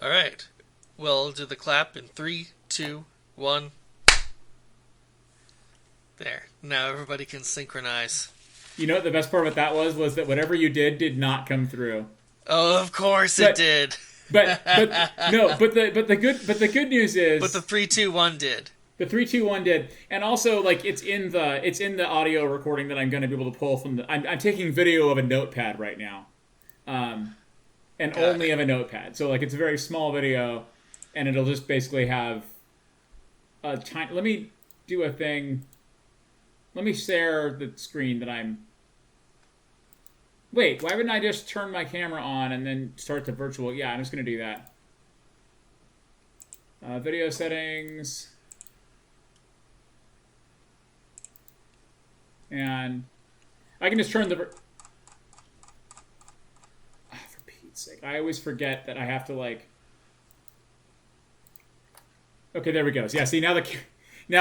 All right. We'll do the clap in 3, 2, 1. There. Now everybody can synchronize. You know what the best part about that was that whatever you did not come through. Oh, of course it But did. but no, but the good news But is the 3, 2, 1 did. the 3, 2, 1 did, and also like it's in the audio recording that I'm going to be able to pull from the. I'm taking video of a notepad right now, and Got only it. of a notepad. So like it's a very small video, and it'll just basically have a tiny. Let me do a thing. Let me share the screen that I'm. Wait, why wouldn't I just turn my camera on and then start the virtual? Yeah, I'm just going to do that. Video settings. And I can just turn the... for Pete's sake. I always forget that I have to, like... Okay, there we go. So, yeah, see, now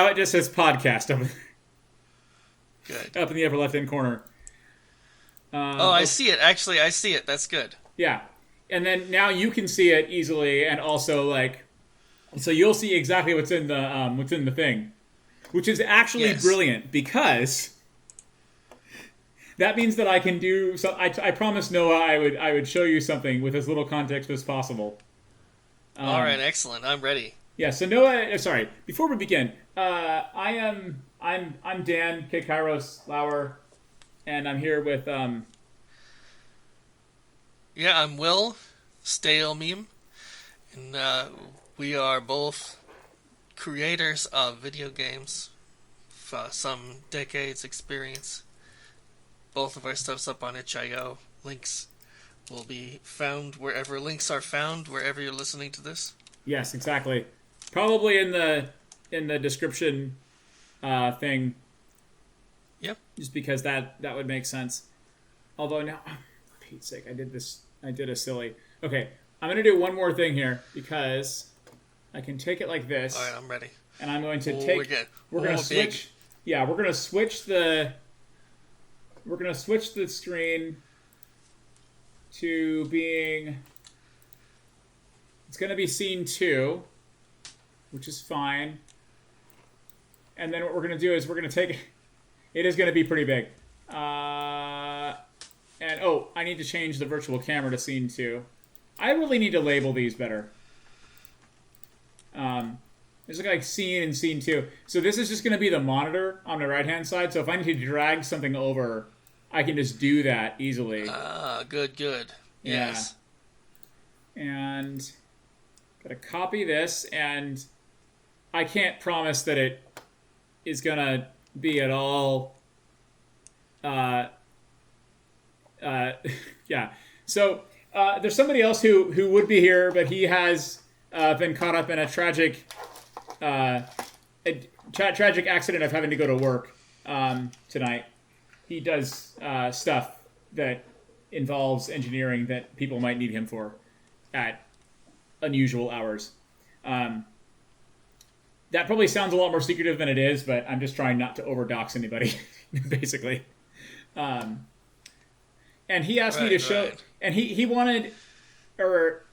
it just says podcast Good. up in the upper left-hand corner. Oh, I see it. Actually, I see it. That's good. Yeah. And then now you can see it easily, and also, like... So you'll see exactly what's in the thing. Which is actually brilliant, because... That means that I can do... So I promised Noah I would show you something with as little context as possible. All right, excellent. I'm ready. Yeah, so Noah... Sorry, before we begin, I'm Dan K. Kairos Lauer, and I'm here with... Yeah, I'm Will, Stale Meme, and we are both creators of video games, some decades experience. Both of our stuff's up on itch.io. Links will be found wherever links are found, wherever you're listening to this. Yes, exactly. Probably in the description thing. Yep. Just because that would make sense. Although now, for Pete's sake, I did a silly. Okay, I'm gonna do one more thing here, because I can take it like this. All right, I'm ready. And I'm going to take. We're gonna switch. Big. Yeah, we're gonna switch the. We're gonna switch the screen to being. It's gonna be scene 2, which is fine. And then what we're gonna do is we're gonna take. It is gonna be pretty big. And oh, I need to change the virtual camera to scene 2. I really need to label these better. There's like scene and scene 2. So this is just going to be the monitor on the right-hand side. So if I need to drag something over, I can just do that easily. Ah, good. Yeah. Yes. And gotta copy this, and I can't promise that it is gonna be at all. Yeah. So there's somebody else who would be here, but he has been caught up in a tragic accident of having to go to work tonight. He does stuff that involves engineering that people might need him for at unusual hours. That probably sounds a lot more secretive than it is, but I'm just trying not to overdox anybody, basically. And he asked me to show, and he wanted, or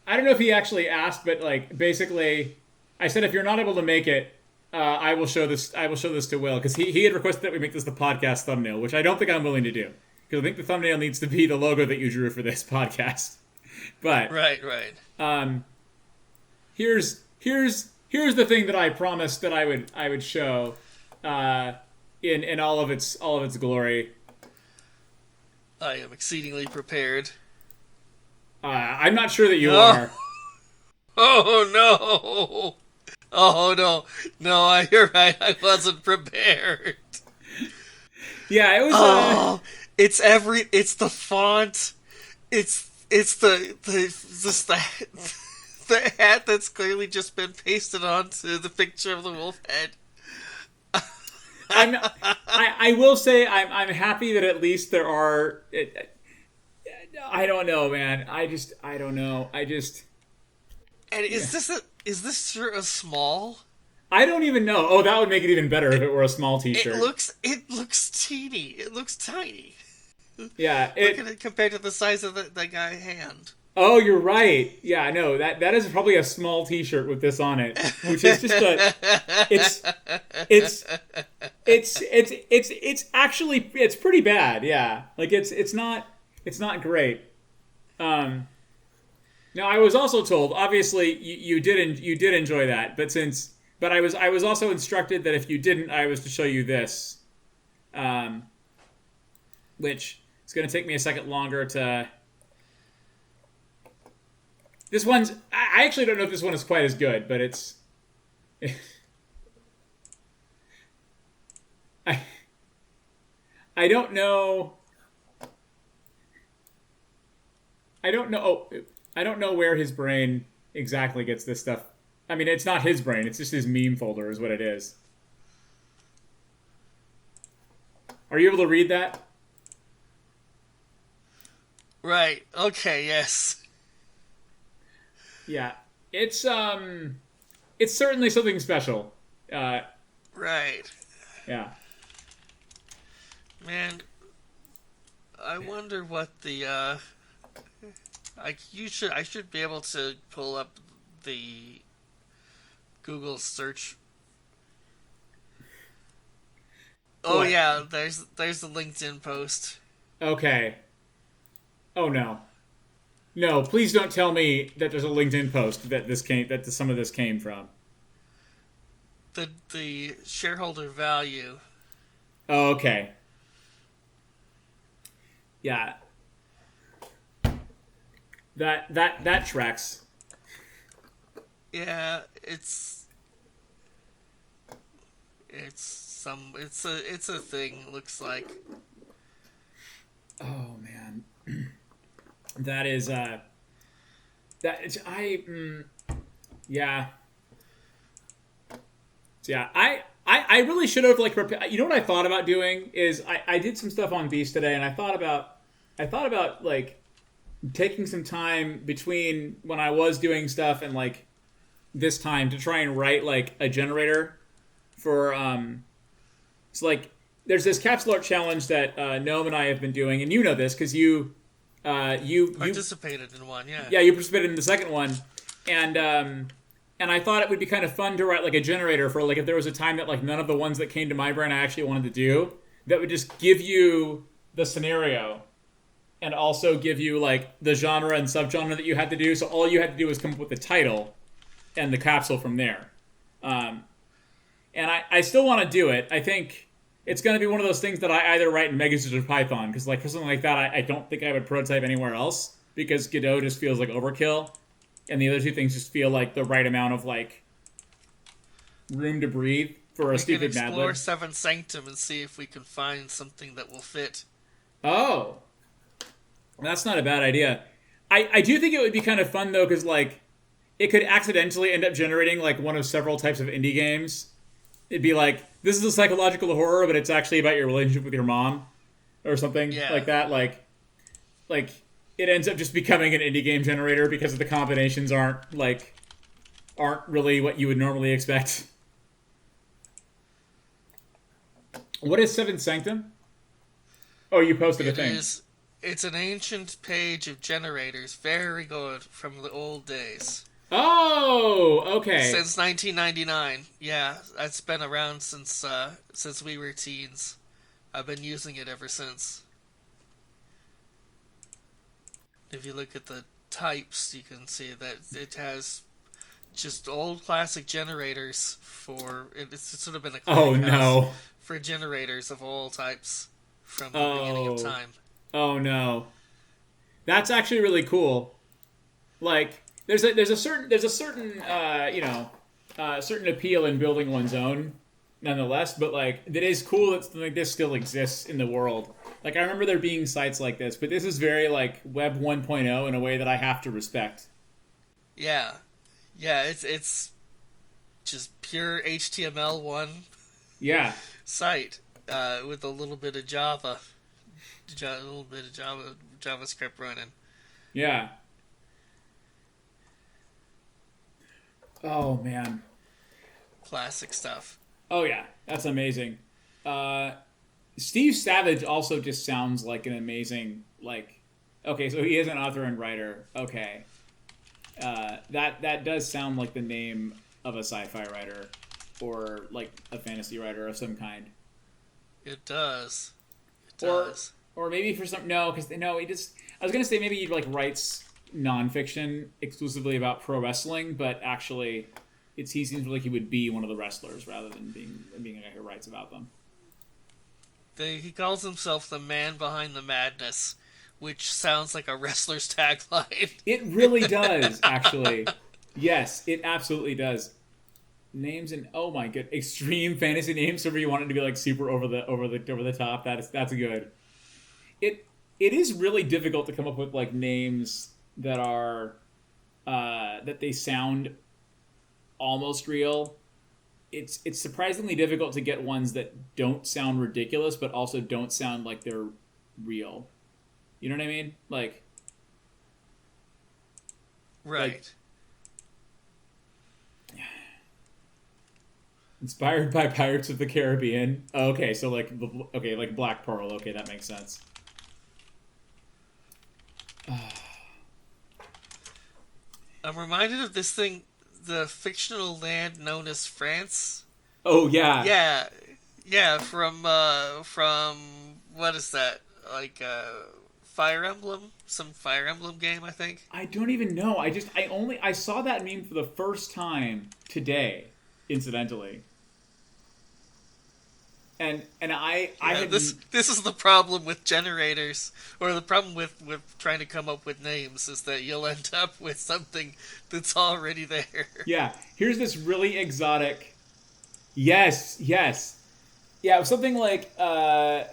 I don't know if he actually asked, but like basically, I said if you're not able to make it, I will show this. I will show this to Will, because he had requested that we make this the podcast thumbnail, which I don't think I'm willing to do, because I think the thumbnail needs to be the logo that you drew for this podcast. But right. Here's the thing that I promised that I would show in all of its glory. I am exceedingly prepared. I'm not sure that you are. Oh no! Oh no! You're right. I wasn't prepared. Yeah, it was. It's the font. It's the the hat that's clearly just been pasted onto the picture of the wolf head. I will say I'm happy that at least there are. I don't know, man. I don't know. And is this shirt a small? I don't even know. Oh, that would make it even better if it were a small T-shirt. It looks teeny. It looks tiny. Yeah. Look at it compared to the size of the guy's hand. Oh, you're right. Yeah, no, that is probably a small T-shirt with this on it, which is just a. It's it's it's actually it's pretty bad. Yeah, like it's not great. Um, Now I was also told, obviously you did enjoy that, but I was also instructed that if you didn't, I was to show you this, um, which is going to take me a second longer to. This one's I actually don't know if this one is quite as good, but it's. I I don't know. I don't know. Oh, I don't know where his brain exactly gets this stuff. I mean, it's not his brain. It's just his meme folder, is what it is. Are you able to read that? Right. Okay. Yes. Yeah. It's certainly something special. Right. Yeah. Man, I wonder what the I should be able to pull up the Google search. Oh What? yeah, there's the LinkedIn post. Okay. Oh no. No, please don't tell me that there's a LinkedIn post that some of this came from. The shareholder value. Oh, okay. Yeah. That tracks. Yeah, it's a thing. Looks like. Oh man. That is that is yeah. Yeah, I really should have like you know what I thought about doing is I did some stuff on Beast today and I thought about like taking some time between when I was doing stuff and like this time to try and write like a generator for it's like there's this capsule art challenge that Noam and I have been doing and you know this because you Participated in one, yeah. yeah you participated in the second one and I thought it would be kind of fun to write like a generator for like if there was a time that like none of the ones that came to my brain I actually wanted to do that would just give you the scenario and also give you like the genre and subgenre that you had to do. So all you had to do was come up with the title and the capsule from there. And I still want to do it. I think it's going to be one of those things that I either write in Megazord or Python because like for something like that, I don't think I would prototype anywhere else because Godot just feels like overkill, and the other two things just feel like the right amount of like room to breathe for a We can stupid Mad explore Lib. Seventh Sanctum and see if we can find something that will fit. Oh, that's not a bad idea. I do think it would be kind of fun though because like it could accidentally end up generating like one of several types of indie games. It'd be like this is a psychological horror, but it's actually about your relationship with your mom, or something Yeah. like that. Like it ends up just becoming an indie game generator because the combinations aren't really what you would normally expect. What is Seventh Sanctum? Oh, you posted a It thing. is. It's an ancient page of generators, very good from the old days. Oh, okay. Since 1999, yeah, it's been around since we were teens. I've been using it ever since. If you look at the types, you can see that it has just old classic generators for. It's sort of been a Oh clearinghouse no. for generators of all types from the beginning of Oh. time. Oh no. That's actually really cool. Like there's a certain certain appeal in building one's own nonetheless, but like it is cool that something like this still exists in the world. Like I remember there being sites like this, but this is very like web 1.0 in a way that I have to respect. Yeah, yeah, it's just pure HTML1 Yeah. site with a little bit of a little bit of JavaScript running. Yeah. Oh man. Classic stuff. Oh yeah, that's amazing. Uh Steve Savage also just sounds like an amazing like Okay, so he is an author and writer. Okay, that does sound like the name of a sci-fi writer, or like a fantasy writer of some kind. It does. It or does. or maybe for some no, because no, he just. I was gonna say maybe he like writes nonfiction exclusively about pro wrestling, but actually, he seems like he would be one of the wrestlers rather than being a guy who writes about them. He calls himself the man behind the madness, which sounds like a wrestler's tagline. It really does, actually. Yes, it absolutely does. Names and oh my god, extreme fantasy names. So where you want it to be like super over the top. That's good. It it is really difficult to come up with like names that are that they sound almost real. It's surprisingly difficult to get ones that don't sound ridiculous but also don't sound like they're real. You know what I mean? Like Right. inspired by Pirates of the Caribbean. Oh, okay, so like okay, like Black Pearl. Okay, that makes sense. I'm reminded of this thing, the fictional land known as France. Oh yeah. Yeah, yeah, from what is that? Like Fire Emblem, some Fire Emblem game, I think. I don't even know. I saw that meme for the first time today, incidentally. And I Yeah, had this is the problem with generators, or the problem with trying to come up with names, is that you'll end up with something that's already there. yeah, here's this really exotic. Yes, yes. Yeah, something like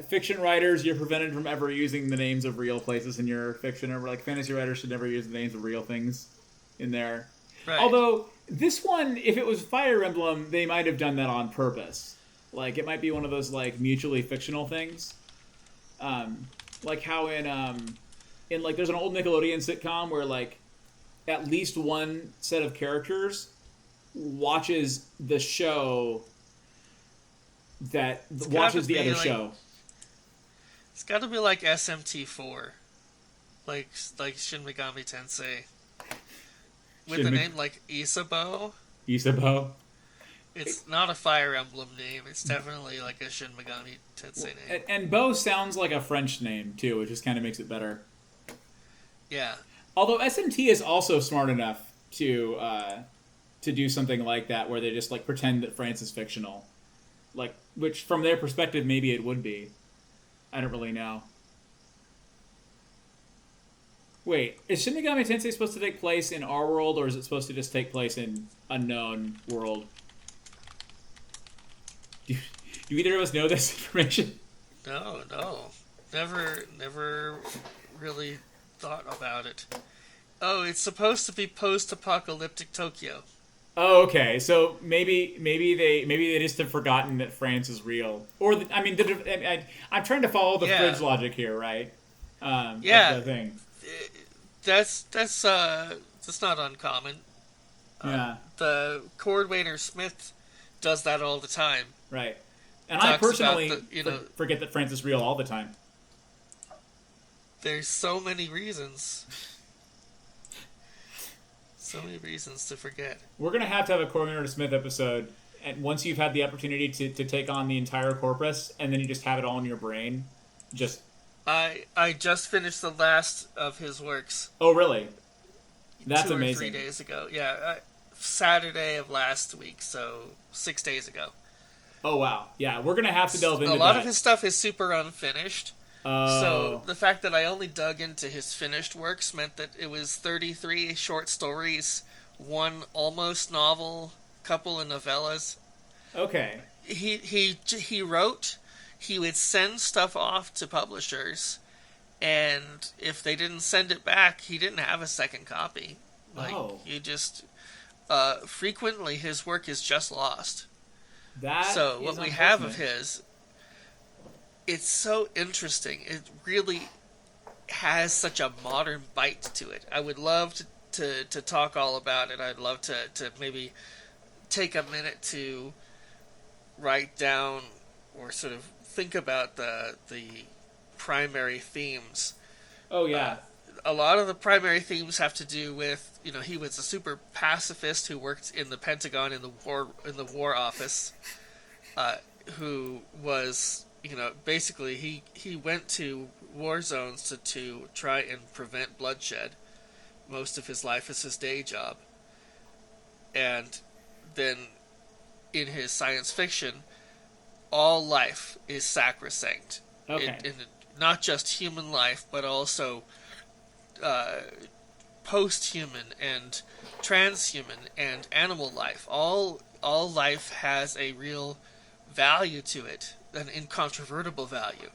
fiction writers, you're prevented from ever using the names of real places in your fiction, or like fantasy writers should never use the names of real things in there. Right. Although this one, if it was Fire Emblem, they might have done that on purpose. Like it might be one of those like mutually fictional things, like how in like there's an old Nickelodeon sitcom where like at least one set of characters watches the show that It's got to watches the be other like show. it's got to be like SMT4, like Shin Megami Tensei, with a Shin name like Isabo. Isabo. It's not a Fire Emblem name. It's definitely like a Shin Megami Tensei name. And Bo sounds like a French name too, which just kind of makes it better. Yeah. Although SMT is also smart enough to do something like that, where they just like pretend that France is fictional, like which from their perspective maybe it would be. I don't really know. Wait, is Shin Megami Tensei supposed to take place in our world, or is it supposed to just take place in unknown world? Do, do either of us know this information? No, no. Never really thought about it. Oh, it's supposed to be post-apocalyptic Tokyo. Oh, okay. So maybe they just have forgotten that France is real, or I mean, I'm trying to follow the Yeah. fridge logic here, right? That's Yeah. the thing. That's not uncommon. Yeah, The Cordwainer Smith does that all the time. right. And I Talks about personally forget that France is real all the time. there's so many reasons. So many reasons to forget. We're gonna have to have a Cormier Smith episode, and once you've had the opportunity to take on the entire corpus, and then you just have it all in your brain, just I just finished the last of his works oh really? That's 2 or 3 amazing. days ago. Yeah, Saturday of last week, so 6 days ago. Oh wow, yeah, we're gonna have to delve A into lot of that. his stuff is super unfinished. So Oh, the fact that I only dug into his finished works meant that it was 33 short stories, one almost novel, couple of novellas. okay. He wrote. He would send stuff off to publishers, and if they didn't send it back, he didn't have a second copy. Like Oh, you just frequently his work is just lost. that So is what we have of unfortunate. his, it's so interesting. It really has such a modern bite to it. I would love to talk all about it. I'd love to maybe take a minute to write down or sort of think about the primary themes. Oh Uh, yeah. a lot of the primary themes have to do with, he was a super pacifist who worked in the Pentagon in the War Office, uh, who was, basically he went to war zones to try and prevent bloodshed. Most of his life is his day job, and then in his science fiction, all life is sacrosanct. Okay. Not just human life, but also uh, post-human and transhuman and animal life. All life has a real value to it, an incontrovertible value.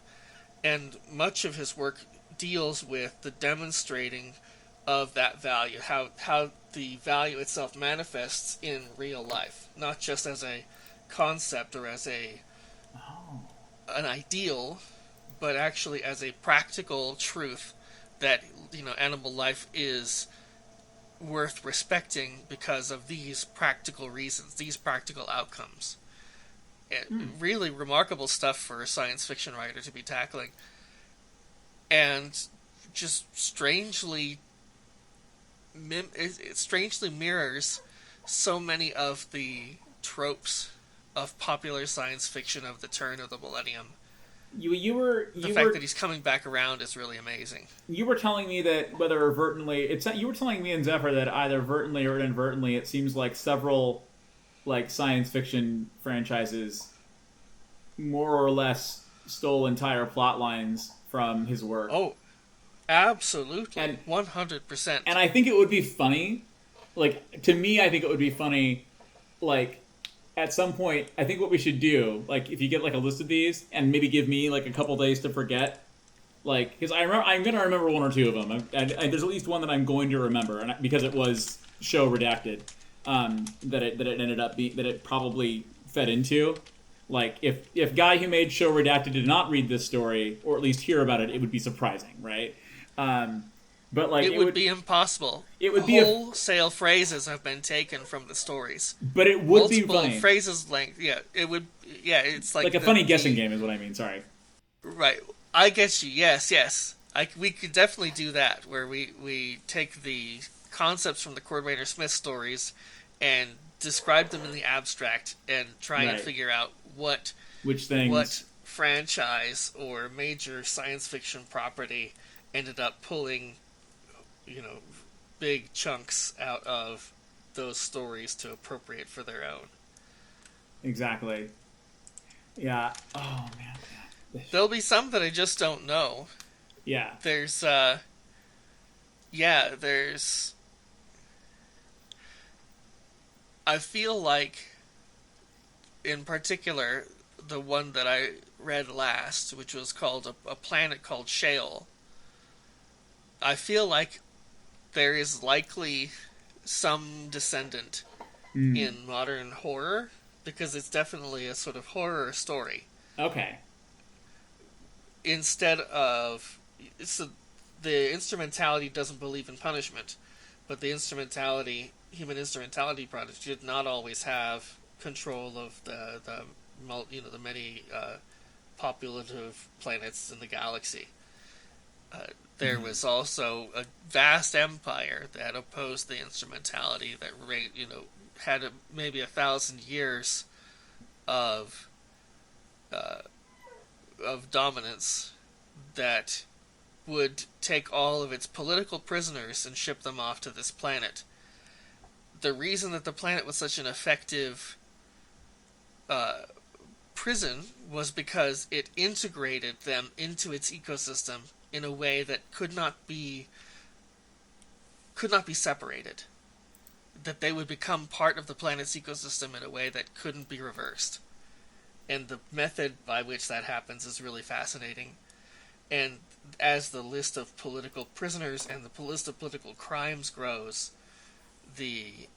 And much of his work deals with the demonstrating of that value, how the value itself manifests in real life, not just as a concept or as an ideal, but actually as a practical truth that animal life is worth respecting because of these practical reasons, these practical outcomes. Really remarkable stuff for a science fiction writer to be tackling, and just it strangely mirrors so many of the tropes of popular science fiction of the turn of the millennium. The fact that he's coming back around is really amazing. You were telling me that whether overtly, you were telling me and Zephyr that either vertently or inadvertently, it seems like several like science fiction franchises more or less stole entire plot lines from his work. Oh, absolutely, and 100%. And I think it would be funny, like to me, I think it would be funny, like at some point. I think what we should do, like if you get like a list of these, and maybe give me like a couple days to forget, like because I'm gonna remember one or two of them. There's at least one that I'm going to remember, and because it was show redacted, that it ended up being that it probably fed into. Like if guy who made show redacted did not read this story or at least hear about it, it would be surprising, right? But like it would be impossible. It would wholesale phrases have been taken from the stories. But it would be funny. Multiple phrases length. Yeah, it would. Yeah, it's like a funny guessing game is what I mean. Sorry. Right, I get you. Yes. We could definitely do that, where we take the concepts from the Cordwainer Smith stories and describe them in the abstract and try and figure out what franchise or major science fiction property ended up pulling, big chunks out of those stories to appropriate for their own. Exactly. Yeah. Oh man. There'll be some that I just don't know. Yeah. There's I feel like, in particular, the one that I read last, which was called a planet called Sheol, I feel like there is likely some descendant in modern horror, because it's definitely a sort of horror story. Okay. Instead of... the instrumentality doesn't believe in punishment, but the human instrumentality project did not always have control of the many populative planets in the galaxy. There was also a vast empire that opposed the instrumentality, that had maybe 1,000 years of dominance, that would take all of its political prisoners and ship them off to this planet. The reason that the planet was such an effective prison was because it integrated them into its ecosystem in a way that could not be separated. That they would become part of the planet's ecosystem in a way that couldn't be reversed. And the method by which that happens is really fascinating. And as the list of political prisoners and the list of political crimes grows, the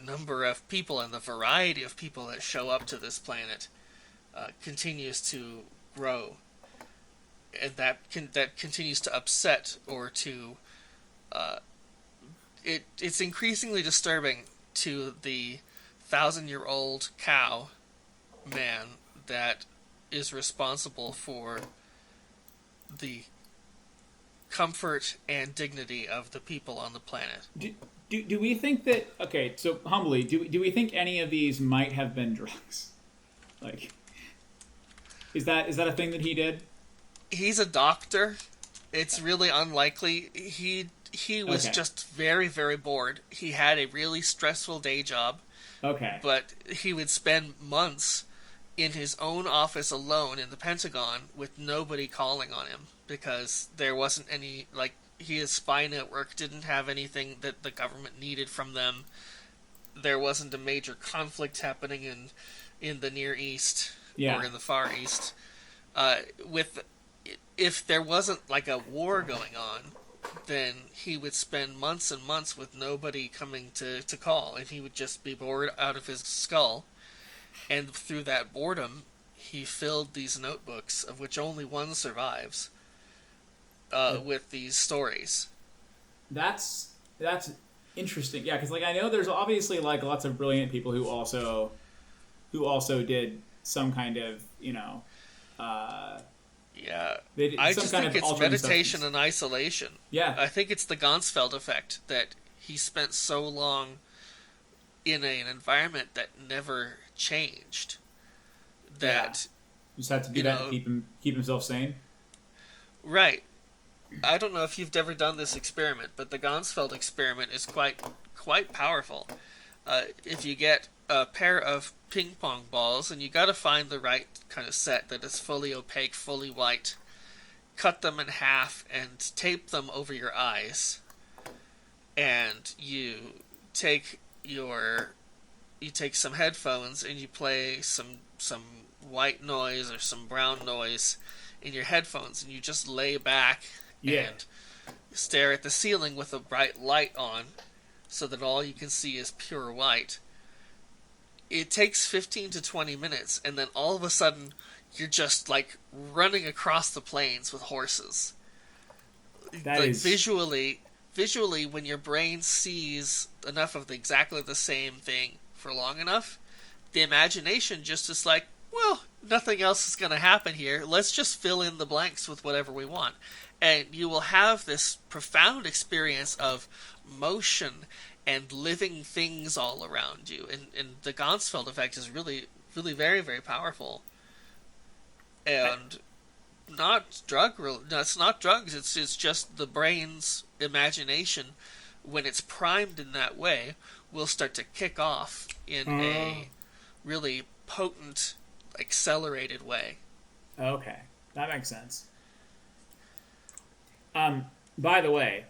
number of people and the variety of people that show up to this planet continues to grow, and that continues to upset or to it's increasingly disturbing to the 1,000-year-old cow man that is responsible for the comfort and dignity of the people on the planet. Do we think that, okay, so humbly, do we think any of these might have been drugs? Like, is that a thing that he did? He's a doctor. It's really unlikely. He was Okay. just very, very bored. He had a really stressful day job, Okay. but he would spend months in his own office alone in the Pentagon with nobody calling on him because there wasn't any, like, his spy network didn't have anything that the government needed from them. There wasn't a major conflict happening in the Near East Yeah. or in the Far East. With if there wasn't like a war going on, then he would spend months and months with nobody coming to call, and he would just be bored out of his skull. And through that boredom, he filled these notebooks, of which only one survives, with these stories. That's interesting. Yeah, because like I know there's obviously like lots of brilliant people who also did some kind of uh, Yeah, they did I some just kind think of it's altering meditation substance. and isolation. Yeah, I think it's the Gansfeld effect that he spent so long in an environment that never changed. yeah. That, Just had to do you that to know, keep himself sane. right. I don't know if you've ever done this experiment, but the Gansfeld experiment is quite powerful. If you get a pair of ping pong balls, and you got to find the right kind of set that is fully opaque, fully white, cut them in half and tape them over your eyes, and take your you take some headphones and you play some white noise or some brown noise in your headphones, and you just lay back Yeah. and stare at the ceiling with a bright light on so that all you can see is pure white. It takes 15 to 20 minutes, and then all of a sudden you're just like running across the plains with horses. That Like is visually, when your brain sees enough of exactly the same thing for long enough, the imagination just is like, well, nothing else is going to happen here. Let's just fill in the blanks with whatever we want. And you will have this profound experience of motion and living things all around you. And the Gansfeld effect is really, really very, very powerful. And not no, it's not drugs. It's just the brain's imagination, when it's primed in that way, will start to kick off in uh, a really potent, accelerated way. okay. That makes sense. By the way,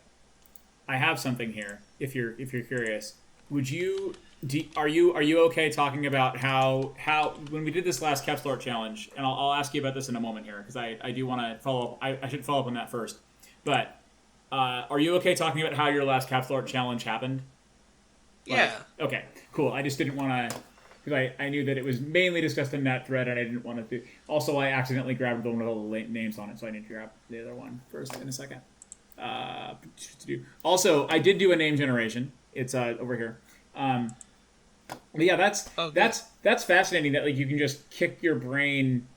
I have something here. If you're curious, would you are you okay talking about how when we did this last capsule art challenge, and I'll ask you about this in a moment here because I do want to follow up. I should follow up on that first, but are you okay talking about how your last capsule art challenge happened? Like, Yeah. okay, cool. I just didn't want to because I knew that it was mainly discussed in that thread, and I didn't want to do. Also, I accidentally grabbed the one with all the names on it, so I need to grab the other one first in a second. To do. Also, I did do a name generation. It's over here. But yeah, that's Oh, good. that's fascinating. That like you can just kick your brain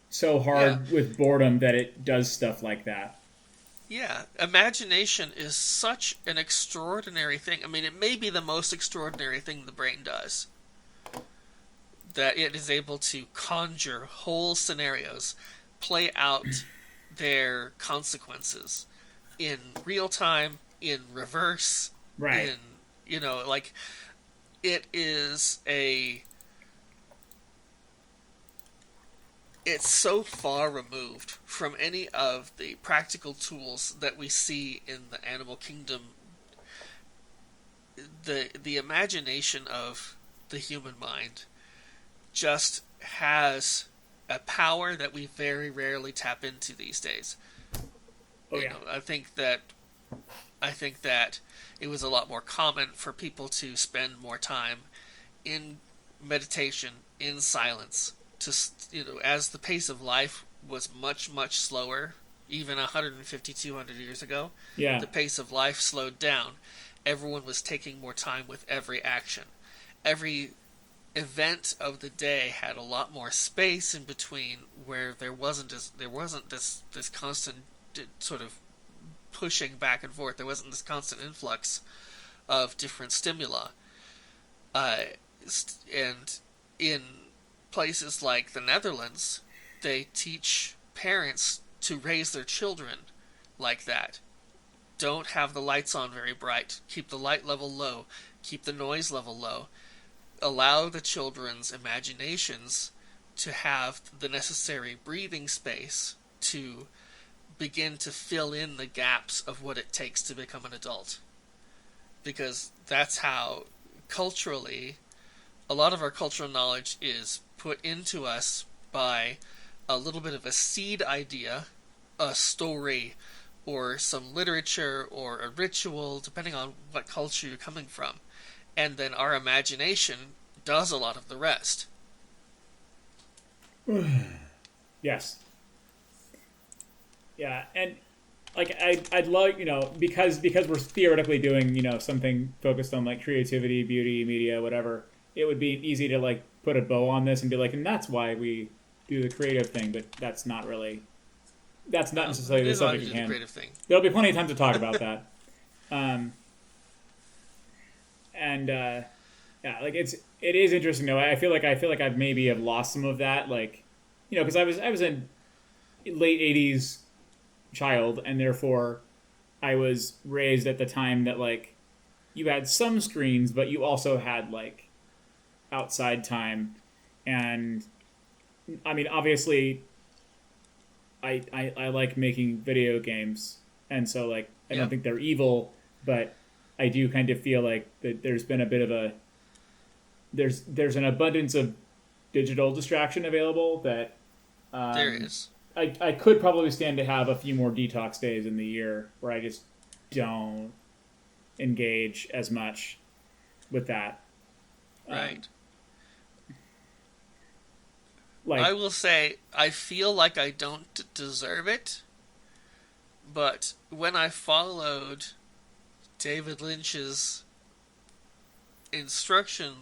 so Yeah. hard with boredom that it does stuff like that. Yeah. Imagination is such an extraordinary thing. I mean, it may be the most extraordinary thing the brain does. That it is able to conjure whole scenarios, play out their consequences in real time, in reverse, Right. in, like, it is a. It's so far removed from any of the practical tools that we see in the animal kingdom. The imagination of the human mind just has a power that we very rarely tap into these days. Oh yeah. I think that it was a lot more common for people to spend more time in meditation, in silence, to as the pace of life was much slower, even 150, 200 years ago. Yeah. The pace of life slowed down. Everyone was taking more time with every action. Every event of the day had a lot more space in between, where there wasn't this constant sort of pushing back and forth. There wasn't this constant influx of different stimuli. Uh, and in places like the Netherlands, they teach parents to raise their children like that. Don't have the lights on very bright. Keep the light level low. Keep the noise level low. Allow the children's imaginations to have the necessary breathing space to begin to fill in the gaps of what it takes to become an adult. Because that's how, culturally, a lot of our cultural knowledge is put into us by a little bit of a seed idea, a story, or some literature, or a ritual, depending on what culture you're coming from. And then our imagination does a lot of the rest. Yes. Yeah, and like I'd love, because we're theoretically doing, something focused on like creativity, beauty, media, whatever. It would be easy to like put a bow on this and be like, and that's why we do the creative thing, but that's not necessarily the subject at hand. There'll be plenty of time to talk about that. And yeah, like it is interesting though. I feel like I've maybe have lost some of that, like, because I was a late '80s child, and therefore I was raised at the time that like you had some screens, but you also had like outside time, and I mean obviously I like making video games, and so like I don't think they're evil, but I do kind of feel like that there's been a bit of a there's an abundance of digital distraction available that there is. I could probably stand to have a few more detox days in the year where I just don't engage as much with that. Right. Like, I will say, I feel like I don't deserve it, but when I followed David Lynch's instruction,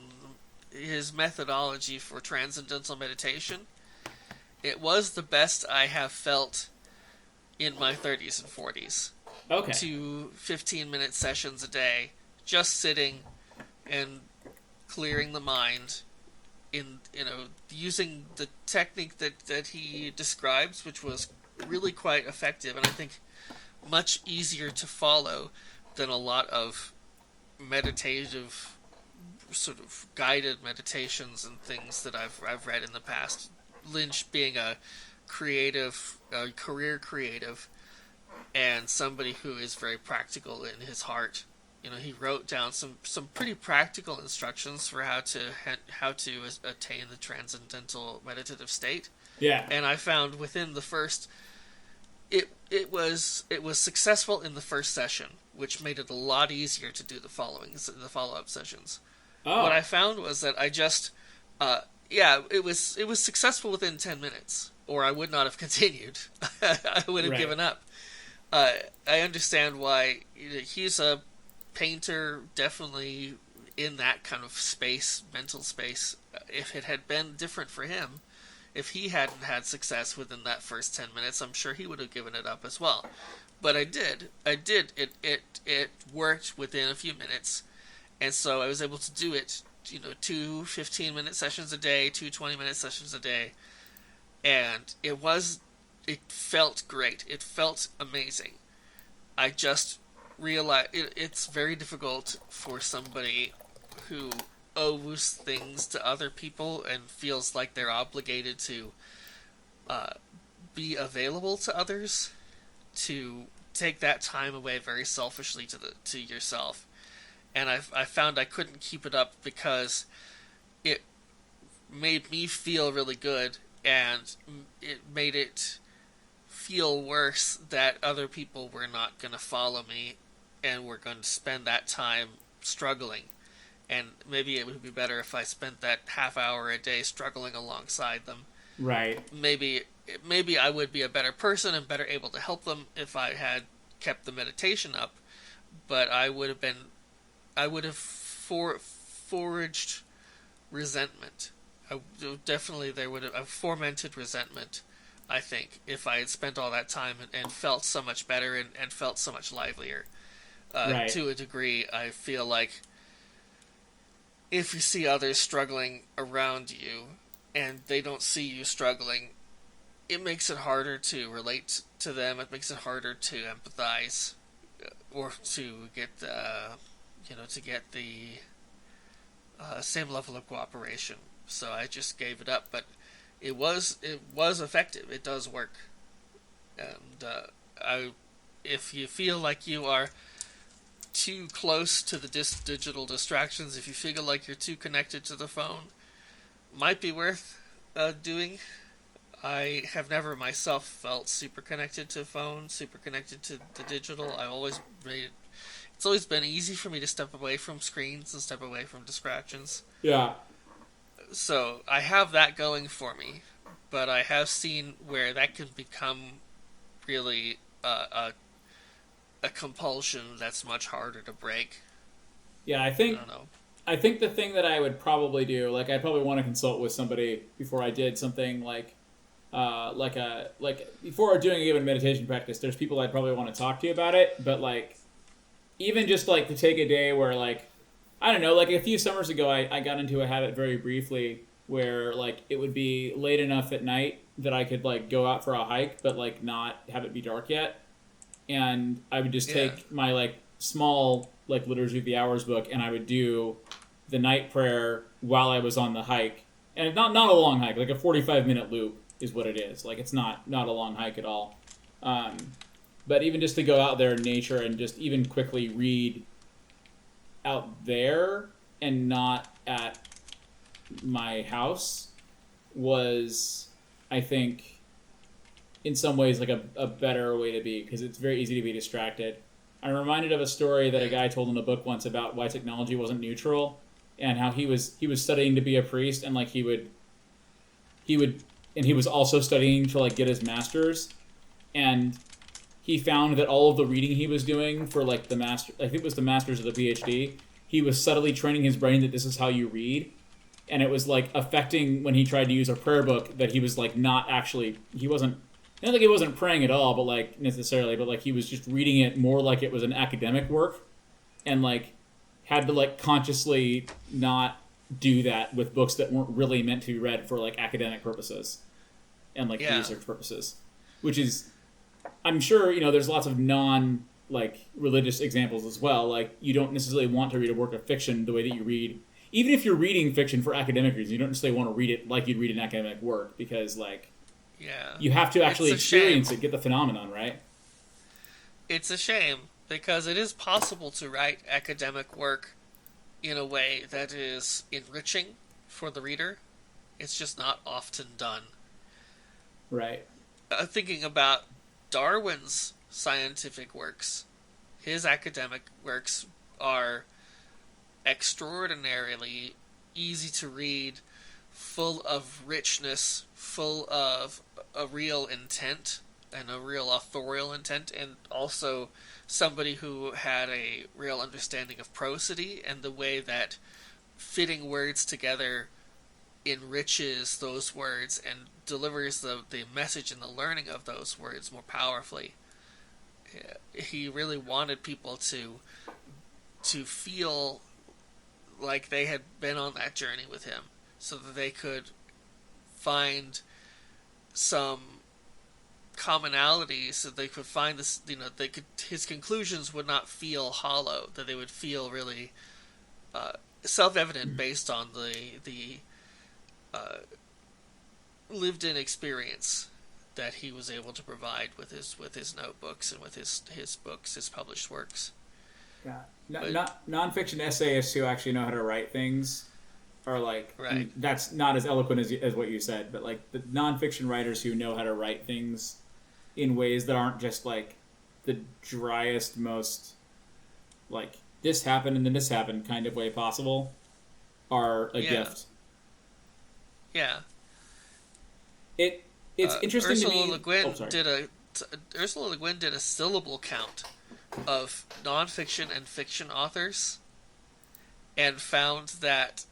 his methodology for transcendental meditation, it was the best I have felt in my 30s and 40s. Okay. 2 15-minute sessions a day, just sitting and clearing the mind in, using the technique that he describes, which was really quite effective, and I think much easier to follow than a lot of meditative, sort of guided meditations and things that I've read in the past. Lynch being a career creative, and somebody who is very practical in his heart. He wrote down some pretty practical instructions for how to attain the transcendental meditative state. Yeah. And I found within the first, it was successful in the first session, which made it a lot easier to do the follow-up sessions. Oh. What I found was that I just it was successful within 10 minutes, or I would not have continued. I would have given up. I understand why. He's a painter, definitely in that kind of space, mental space. If it had been different for him, if he hadn't had success within that first 10 minutes, I'm sure he would have given it up as well. But I did. It worked within a few minutes, and so I was able to do it, 2 15-minute sessions a day, 2 20-minute sessions a day, and it felt great. It felt amazing. I just realized it's very difficult for somebody who owes things to other people and feels like they're obligated to be available to others, to take that time away very selfishly to yourself. And I found I couldn't keep it up because it made me feel really good, and it made it feel worse that other people were not going to follow me and were going to spend that time struggling. And maybe it would be better if I spent that half hour a day struggling alongside them. Right. Maybe I would be a better person and better able to help them if I had kept the meditation up, but I would have forged resentment. Definitely there would have fomented resentment I think, if I had spent all that time and felt so much better and felt so much livelier. Right. To a degree, I feel like if you see others struggling around you and they don't see you struggling, it makes it harder to relate to them. It makes it harder to empathize or to get to get the same level of cooperation. So I just gave it up, but it was effective. It does work, and I if you feel like you are too close to the digital distractions, if you feel like you're too connected to the phone, might be worth doing. I have never myself felt super connected to phone, super connected to the digital. It's always been easy for me to step away from screens and step away from distractions. Yeah. So I have that going for me, but I have seen where that can become really a compulsion that's much harder to break. Yeah, I I think don't know. I think the thing that I would probably do, like I'd probably want to consult with somebody before I did something like before doing a given meditation practice. There's people I'd probably want to talk to about it, but like even just like to take a day where like I don't know, like a few summers ago I got into a habit very briefly where like it would be late enough at night that I could like go out for a hike, but like not have it be dark yet, and I would just Yeah, take my like small like liturgy of the hours book and I would do the night prayer while I was on the hike, and not a long hike, like a 45-minute loop is what it is. Like it's not a long hike at all. Um, but even just to go out there in nature and just even quickly read out there and not at my house was, I think, in some ways like a better way to be because it's very easy to be distracted. I'm reminded of a story that a yeah, guy told in a book once about why technology wasn't neutral and how he was studying to be a priest and like he would and he was also studying to like get his master's, and he found that all of the reading he was doing for like the master, I think it was the master's or the PhD, he was subtly training his brain that this is how you read, and it was like affecting when he tried to use a prayer book that he was like not actually he wasn't I don't think he wasn't praying at all, but like necessarily, but like he was just reading it more like it was an academic work, and like had to like consciously not do that with books that weren't really meant to be read for like academic purposes and like yeah, research purposes, which is I'm sure there's lots of non like religious examples as well. Like you don't necessarily want to read a work of fiction the way that you read, even if you're reading fiction for academic reasons. You don't necessarily want to read it like you'd read an academic work because like yeah. you have to It's actually a shame. experience it, get the phenomenon, right? It's a shame because it is possible to write academic work in a way that is enriching for the reader. It's just not often done. Right. Thinking about Darwin's scientific works, his academic works are extraordinarily easy to read, full of richness, full of a real intent and a real authorial intent, and also somebody who had a real understanding of prosody and the way that fitting words together enriches those words and delivers the message and the learning of those words more powerfully. He really wanted people to feel like they had been on that journey with him so that they could find some commonalities, so they could find this, they could, his conclusions would not feel hollow, that they would feel really uh, self-evident based on the uh, lived-in experience that he was able to provide with his notebooks and with his books, his published works. Yeah. But Not nonfiction essayists who actually know how to write things are like, right, that's not as eloquent as what you said, but like the nonfiction writers who know how to write things in ways that aren't just like the driest, most like this happened and then this happened kind of way possible are a yeah, gift. yeah. It it's interesting to Ursula Le me. Oh, Guin sorry. Ursula Le Guin did a syllable count of nonfiction and fiction authors, and found that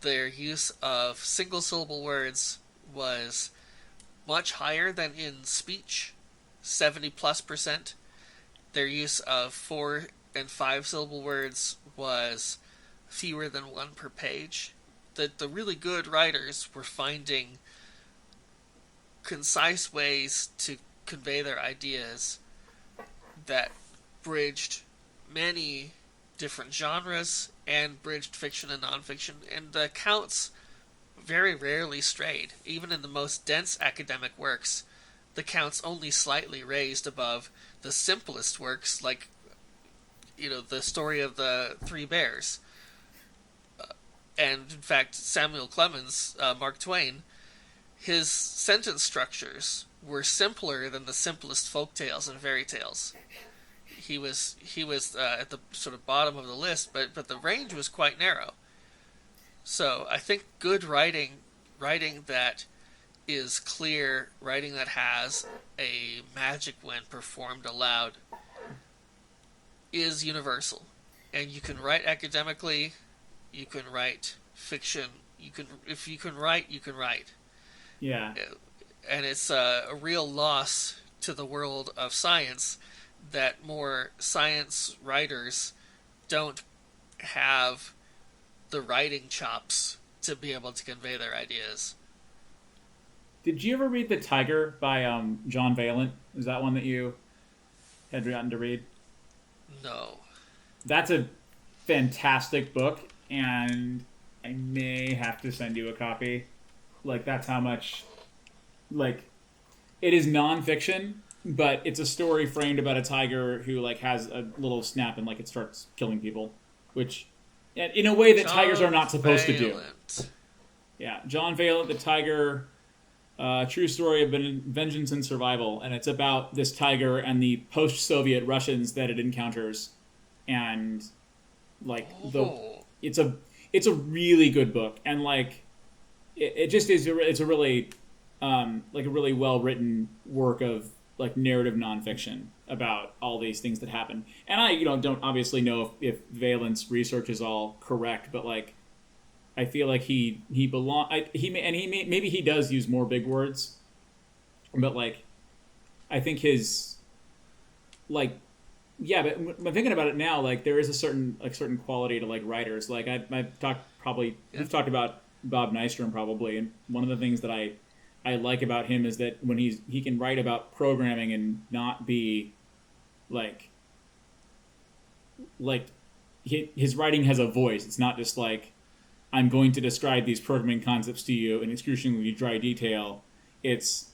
their use of single syllable words was much higher than in speech, 70+%. Their use of 4 and 5 syllable words was fewer than one per page. The really good writers were finding concise ways to convey their ideas that bridged many different genres and bridged fiction and nonfiction, and the accounts very rarely strayed. Even in the most dense academic works, the counts only slightly raised above the simplest works, like the story of the Three Bears. And in fact, Samuel Clemens, Mark Twain, his sentence structures were simpler than the simplest folk tales and fairy tales. He was at the sort of bottom of the list, but the range was quite narrow. So I think good writing that is clear, writing that has a magic when performed aloud, is universal. And you can write academically, you can write fiction, if you can write, you can write. Yeah. And it's a real loss to the world of science that more science writers don't have the writing chops to be able to convey their ideas. Did you ever read The Tiger by John Valent? Is that one that you had gotten to read? No. That's a fantastic book, and I may have to send you a copy. Like, that's how much... Like, it is nonfiction, but it's a story framed about a tiger who, like, has a little snap and, like, it starts killing people. Which, in a way that tigers are not supposed to do. Yeah, John Valent, The Tiger... true story of vengeance and survival, and it's about this tiger and the post-Soviet Russians that it encounters, and like it's a really good book, and like it just is. It's a really like a really well written work of like narrative nonfiction about all these things that happen. And I don't obviously know if Valent's research is all correct, but like. I feel like he maybe he does use more big words, but like, I think his, like, yeah. But when I'm thinking about it now, like there is a certain quality to like writers. Like I've talked we've talked about Bob Nystrom probably, and one of the things that I like about him is that when he can write about programming and not be like his writing has a voice. It's not just like. I'm going to describe these programming concepts to you in excruciatingly dry detail. It's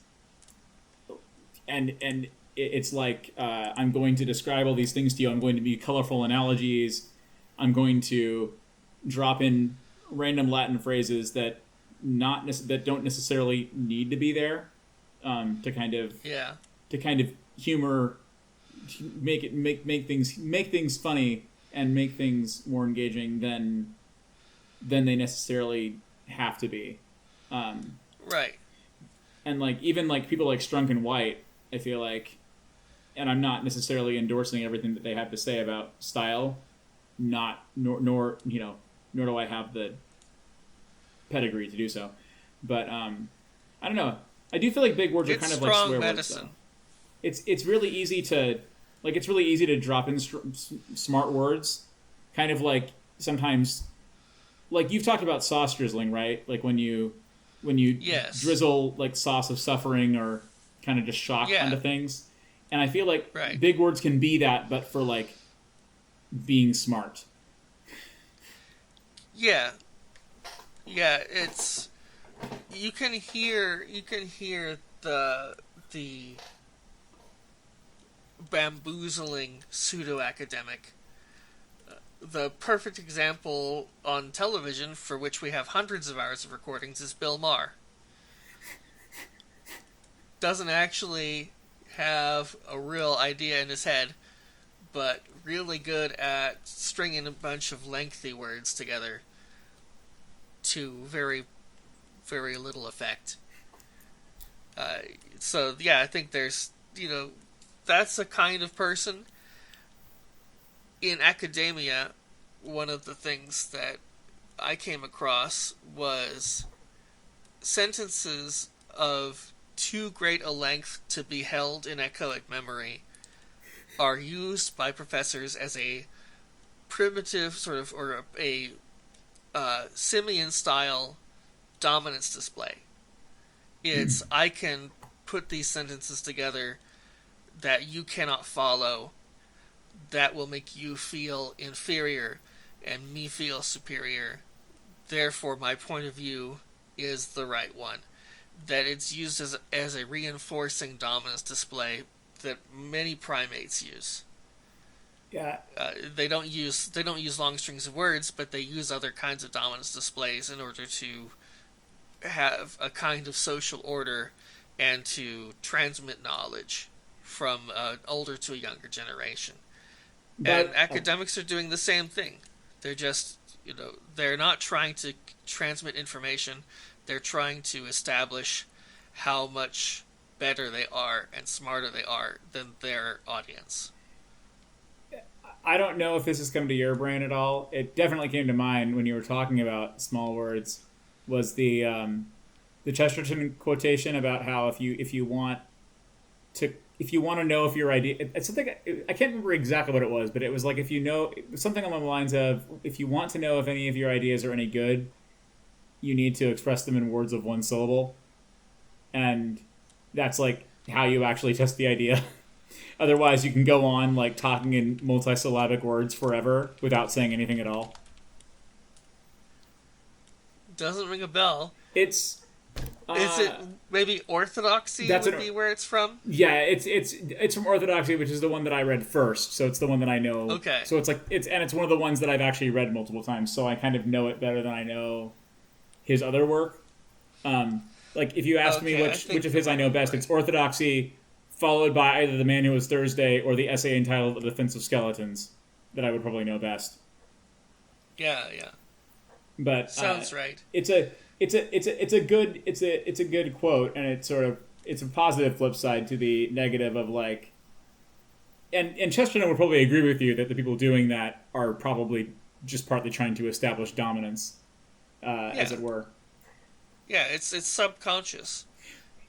like I'm going to describe all these things to you. I'm going to be colorful analogies. I'm going to drop in random Latin phrases that don't necessarily need to be there to kind of humor, make things funny and make things more engaging than they necessarily have to be. Right. And like even like people like Strunk and White, I feel like, and I'm not necessarily endorsing everything that they have to say about style, nor do I have the pedigree to do so. But I don't know. I do feel like big words are kind of like swear medicine. words. Though. It's really easy to drop in smart words, kind of like sometimes. Like you've talked about sauce drizzling, right? Like when you yes. drizzle like sauce of suffering or kind of just shock onto things. And I feel like big words can be that, but for like being smart. Yeah. Yeah, it's you can hear the bamboozling pseudo-academic. The perfect example on television, for which we have hundreds of hours of recordings, is Bill Maher. Doesn't actually have a real idea in his head, but really good at stringing a bunch of lengthy words together to very, very little effect. So, yeah, I think there's, that's a kind of person. In academia, one of the things that I came across was sentences of too great a length to be held in echoic memory are used by professors as a primitive sort of, or a simian style dominance display. It's, I can put these sentences together that you cannot follow, that will make you feel inferior and me feel superior. Therefore, my point of view is the right one. That it's used as a reinforcing dominance display that many primates use. Yeah. They don't use long strings of words, but they use other kinds of dominance displays in order to have a kind of social order and to transmit knowledge from an older to a younger generation. And But academics are doing the same thing. They're just, they're not trying to transmit information. They're trying to establish how much better they are and smarter they are than their audience. I don't know if this has come to your brain at all. It definitely came to mine when you were talking about small words. Was the Chesterton quotation about how if you want to know if your idea, it's something I can't remember exactly what it was, but it was like, if you know, it was something along the lines of, if you want to know if any of your ideas are any good, you need to express them in words of one syllable, and that's like how you actually test the idea. Otherwise, you can go on like talking in multisyllabic words forever without saying anything at all. Doesn't ring a bell. It's Is it maybe orthodoxy that's would be where it's from? Yeah, it's from Orthodoxy, which is the one that I read first, so it's the one that I know. Okay. So it's like it's one of the ones that I've actually read multiple times, so I kind of know it better than I know his other work. Like if you ask me which of his I know best, right. it's Orthodoxy, followed by either The Man Who Was Thursday or the essay entitled "The Defense of Skeletons," that I would probably know best. Yeah, yeah. But Sounds right. It's a good quote, and it's a positive flip side to the negative of like, and Chesterton would probably agree with you that the people doing that are probably just partly trying to establish dominance, as it were. Yeah, it's subconscious.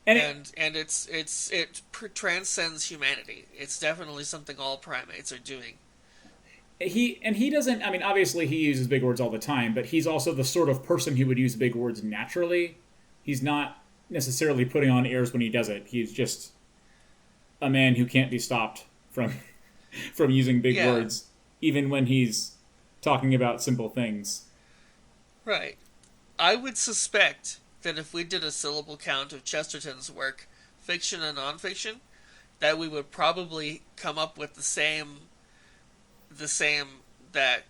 And It transcends humanity. It's definitely something all primates are doing. he doesn't. I mean, obviously he uses big words all the time, but he's also the sort of person who would use big words naturally. He's not necessarily putting on airs when he does it. He's just a man who can't be stopped from from using big words, even when he's talking about simple things. Right. I would suspect that if we did a syllable count of Chesterton's work, fiction and nonfiction, that we would probably come up with the same that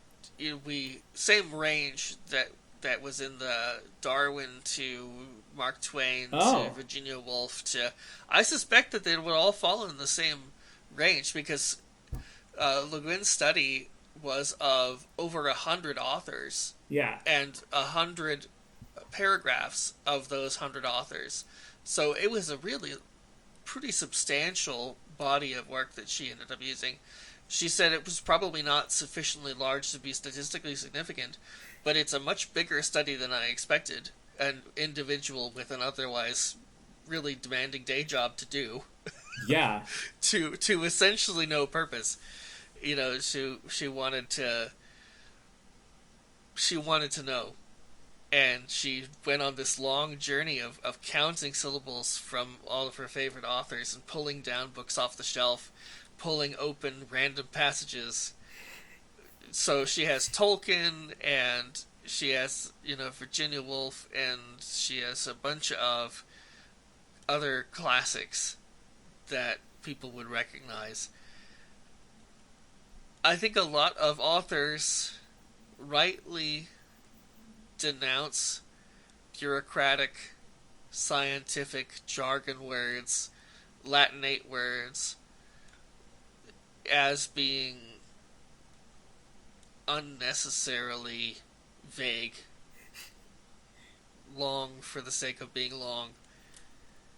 we same range that was in the Darwin to Mark Twain to Virginia Woolf to. I suspect that they would all fall in the same range because Le Guin's study was of over 100 authors. Yeah. And 100 paragraphs of those 100 authors. So it was a really pretty substantial body of work that she ended up using. She said it was probably not sufficiently large to be statistically significant, but it's a much bigger study than I expected. An individual with an otherwise really demanding day job to do. Yeah. to essentially no purpose. She wanted to know. And she went on this long journey of counting syllables from all of her favorite authors and pulling down books off the shelf, pulling open random passages. So she has Tolkien, and she has, Virginia Woolf, and she has a bunch of other classics that people would recognize. I think a lot of authors rightly denounce bureaucratic, scientific jargon words, Latinate words, as being unnecessarily vague, long for the sake of being long.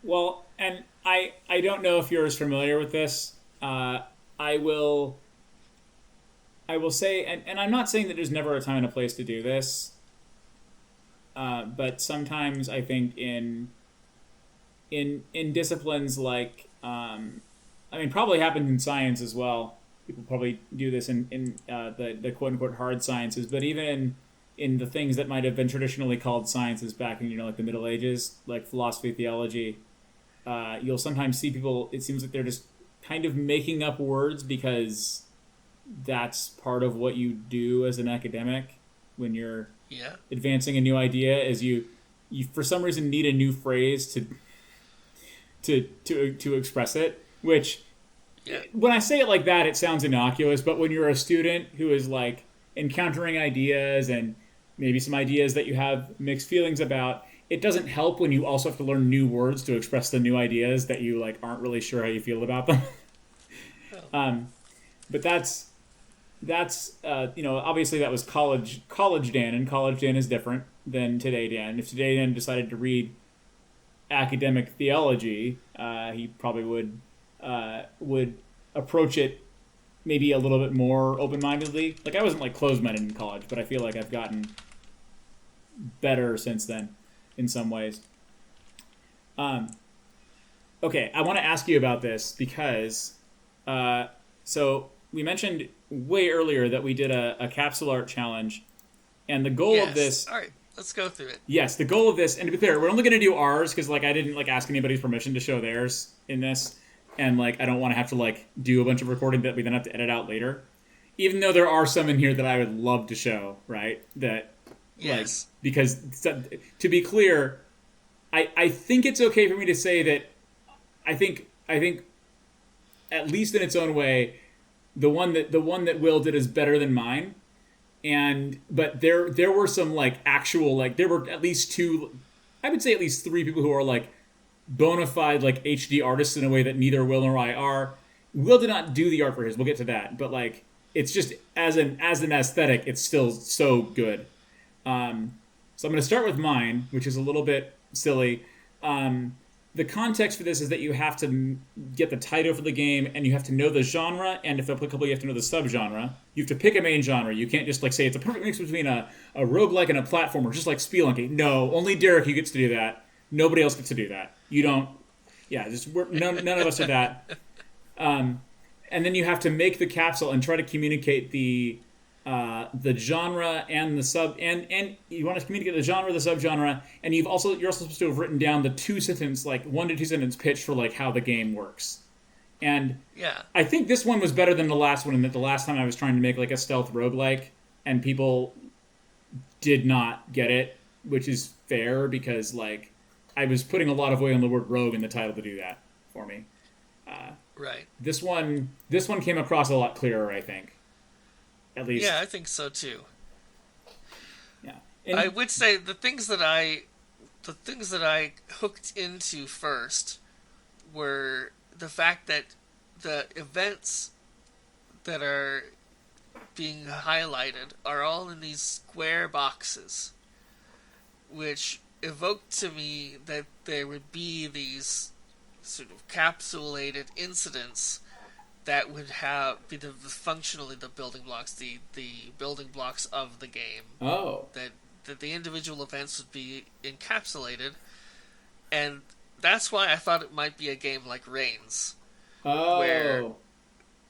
Well, and I don't know if you're as familiar with this. I will say, and I'm not saying that there's never a time and a place to do this, but sometimes I think in in disciplines like I mean, probably happens in science as well. People probably do this in the quote unquote hard sciences, but even in the things that might have been traditionally called sciences back in like the Middle Ages, like philosophy, theology, you'll sometimes see people. It seems like they're just kind of making up words because that's part of what you do as an academic when you're Yeah. advancing a new idea. Is you for some reason need a new phrase to express it, which Yeah. when I say it like that, it sounds innocuous. But when you're a student who is like encountering ideas and maybe some ideas that you have mixed feelings about, it doesn't help when you also have to learn new words to express the new ideas that you like aren't really sure how you feel about them. Well, But that's obviously that was college Dan, and college Dan is different than today Dan. If today Dan decided to read academic theology, he probably would approach it maybe a little bit more open mindedly. Like I wasn't like closed minded in college, but I feel like I've gotten better since then in some ways. Um, okay, I want to ask you about this because so we mentioned way earlier that we did a capsule art challenge, and the goal of yes. this. All right. Let's go through it. Yes, the goal of this, and to be clear, we're only going to do ours because like I didn't like ask anybody's permission to show theirs in this, and like I don't want to have to like do a bunch of recording that we then have to edit out later. Even though there are some in here that I would love to show, right? That like Yes. because to be clear, I think it's okay for me to say that I think at least in its own way, the one that Will did is better than mine. And but there were some like actual like there were at least two, I would say at least three people who are like bona fide like HD artists in a way that neither Will nor I are. Will did not do the art for his. We'll get to that, but like it's just as an aesthetic, it's still so good. So I'm going to start with mine, which is a little bit silly. The context for this is that you have to get the title for the game, and you have to know the genre, and if applicable, you have to know the subgenre. You have to pick a main genre. You can't just like say it's a perfect mix between a roguelike and a platformer, just like Spelunky. No, only Derek who gets to do that. Nobody else gets to do that. You don't. Yeah, none of us are that. And then you have to make the capsule and try to communicate the genre and the sub and you want to communicate the genre, the subgenre, and you're also supposed to have written down the 2 sentence like 1 to 2 sentence pitch for like how the game works. And Yeah. I think this one was better than the last one in that the last time I was trying to make like a stealth roguelike and people did not get it, which is fair because like I was putting a lot of weight on the word rogue in the title to do that for me. Right. This one came across a lot clearer, I think. At least, Yeah, I think so too. yeah. I And would say the things that I hooked into first were the fact that the events that are being highlighted are all in these square boxes, which evoked to me that there would be these sort of capsulated incidents that would have be functionally the building blocks, the building blocks of the game. oh, That the individual events would be encapsulated, and that's why I thought it might be a game like Reigns, where oh,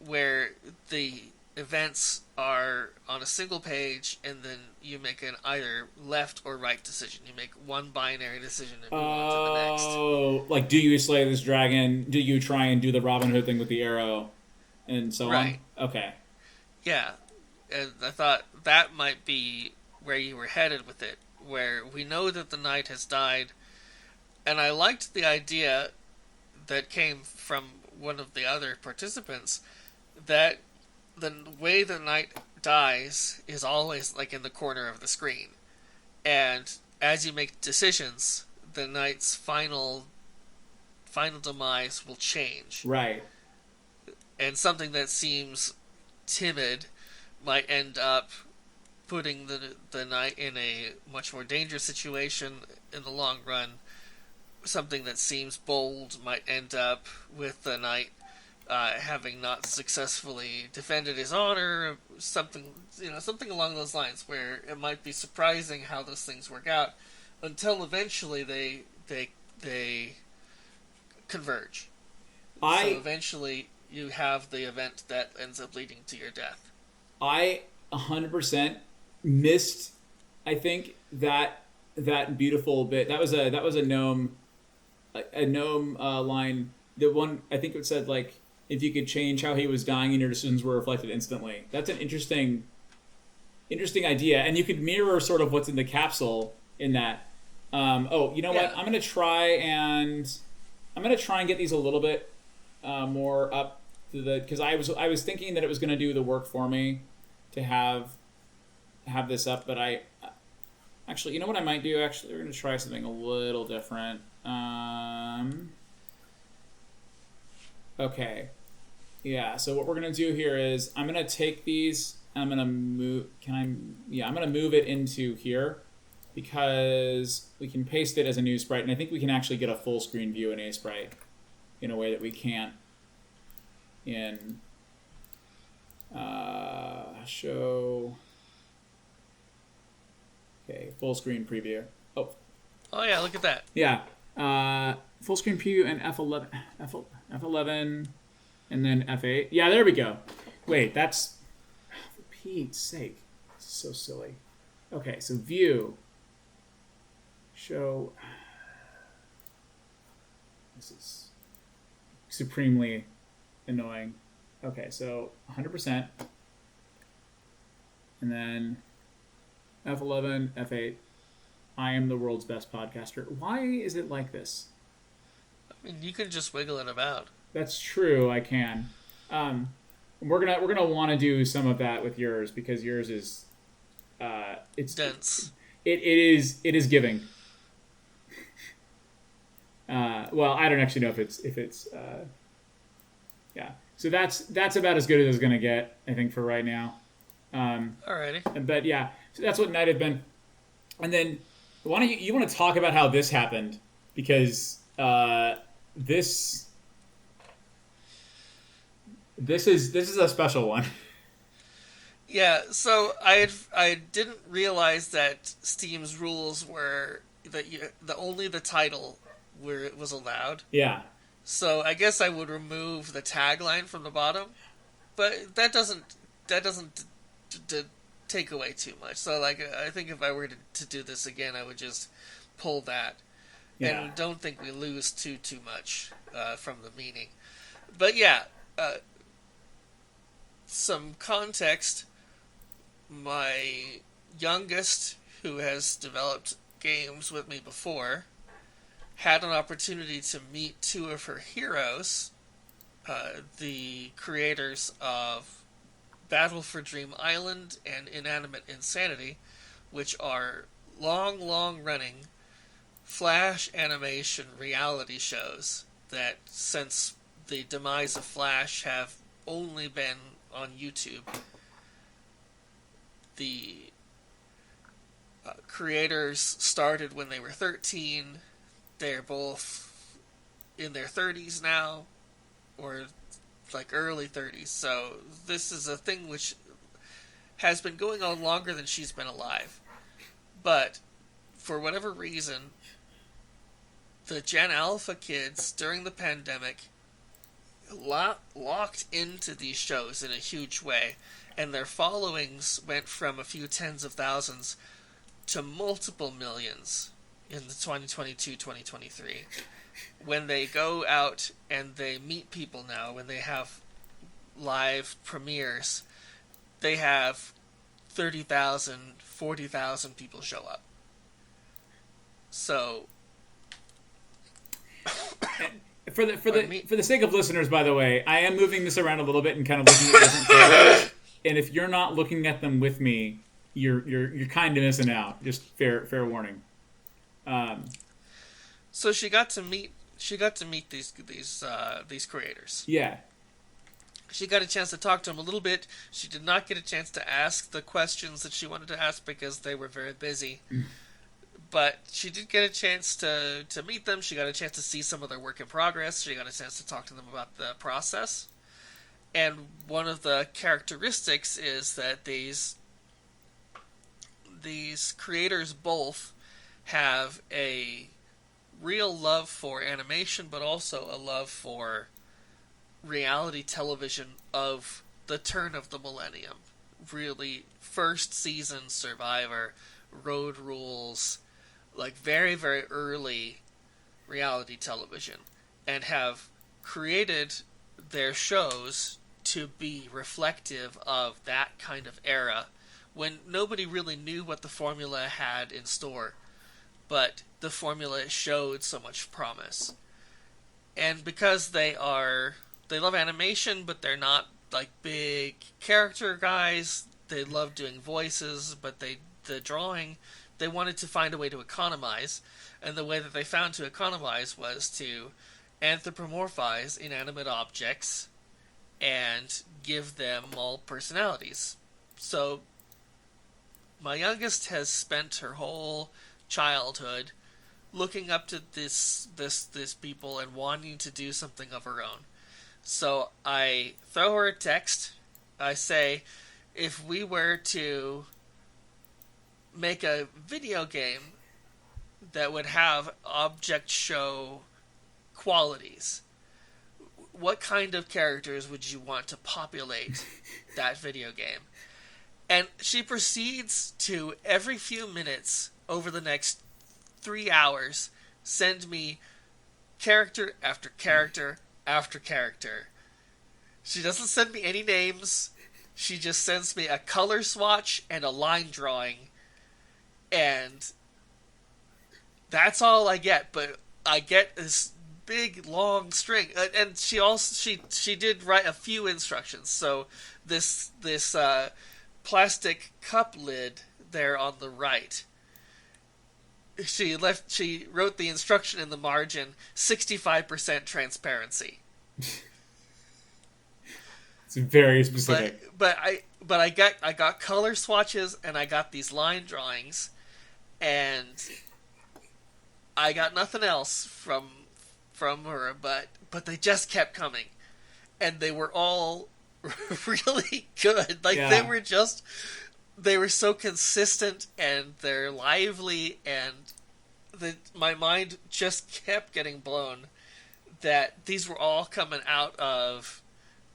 where the events are on a single page, and then you make an either left or right decision. You make one binary decision and move on to the next. oh! Like, do you slay this dragon? Do you try and do the Robin Hood thing with the arrow, and so on? Right. Okay. Yeah. And I thought that might be where you were headed with it, where we know that the knight has died, and I liked the idea that came from one of the other participants that the way the knight dies is always like in the corner of the screen, and as you make decisions, the knight's final demise will change, Right. and something that seems timid might end up putting the knight in a much more dangerous situation in the long run. Something that seems bold might end up with the knight having not successfully defended his honor. Something along those lines, where it might be surprising how those things work out, until eventually they converge. So I eventually you have the event that ends up leading to your death. I 100% missed. I think that beautiful bit. That was a gnome line. The one I think it said like if you could change how he was dying and your decisions were reflected instantly. That's an interesting idea, and you could mirror sort of what's in the capsule in that. Oh, you know what? Yeah. I'm gonna try and get these a little bit more up to the because I was thinking that it was gonna do the work for me to have this up, but I actually, you know what I might do? Actually, we're gonna try something a little different. Okay, yeah. So what we're gonna do here is I'm gonna take these. I'm gonna move. Can I? Yeah, I'm gonna move it into here because we can paste it as a new sprite, and I think we can actually get a full screen view in a sprite in a way that we can't in show. Okay, full screen preview. Oh, Oh yeah, look at that. yeah. Full screen preview and F11, and then F8. Yeah, there we go. Wait, that's for Pete's sake. This is so silly. Okay, so view. Show. This is supremely annoying. Okay, so 100%. And then F11, F8. I am the world's best podcaster. Why is it like this? I mean, you can just wiggle it about. That's true. I can. We're gonna want to do some of that with yours because yours is, it's Dense. it is giving. Well, I don't actually know if it's yeah. So that's about as good as it's gonna get, I think, for right now. Alrighty. But yeah, so that's what Night have been. And then why don't you want to talk about how this happened because this is a special one. Yeah, so I didn't realize that Steam's rules were that only the title where it was allowed. Yeah. So I guess I would remove the tagline from the bottom, but that doesn't take away too much. So like I think if I were to do this again, I would just pull that, Yeah. and don't think we lose too much from the meaning. But yeah, some context. My youngest, who has developed games with me before, had an opportunity to meet two of her heroes, the creators of Battle for Dream Island and Inanimate Insanity, which are long running Flash animation reality shows that, since the demise of Flash, have only been on YouTube. The creators started when they were 13. They're both in their 30s now, or like early 30s. So this is a thing which has been going on longer than she's been alive. But for whatever reason, the Gen Alpha kids during the pandemic locked into these shows in a huge way, and their followings went from a few tens of thousands to multiple millions in the 2022-2023. When they go out and they meet people now, when they have live premieres, they have 30,000, 40,000 people show up. So For the sake of listeners, by the way, I am moving this around a little bit and kind of looking at different photos. And if you're not looking at them with me, you're kind of missing out. Just fair warning. So she got to meet these creators. Yeah. She got a chance to talk to them a little bit. She did not get a chance to ask the questions that she wanted to ask because they were very busy. But she did get a chance to meet them. She got a chance to see some of their work in progress. She got a chance to talk to them about the process. And one of the characteristics is that these creators both have a real love for animation, but also a love for reality television of the turn of the millennium. Really, first season Survivor, Road Rules, like very, very early reality television, and have created their shows to be reflective of that kind of era when nobody really knew what the formula had in store, but the formula showed so much promise. And because they love animation, but they're not like big character guys. They love doing voices, but the drawing, they wanted to find a way to economize, and the way that they found to economize was to anthropomorphize inanimate objects and give them all personalities. So my youngest has spent her whole childhood looking up to this people and wanting to do something of her own. So I throw her a text. I say, if we were to make a video game that would have object show qualities, what kind of characters would you want to populate that video game? And she proceeds to, every few minutes over the next 3 hours, send me character after character after character. She doesn't send me any names. She just sends me a color swatch and a line drawing. And that's all I get. But I get this big long string. And she did write a few instructions. So this plastic cup lid there on the right, she wrote the instruction in the margin, 65% transparency. It's very specific. But I got color swatches, and I got these line drawings, and I got nothing else from her, but they just kept coming, and they were all really good. Like, yeah. they were so consistent, and they're lively, and my mind just kept getting blown that these were all coming out of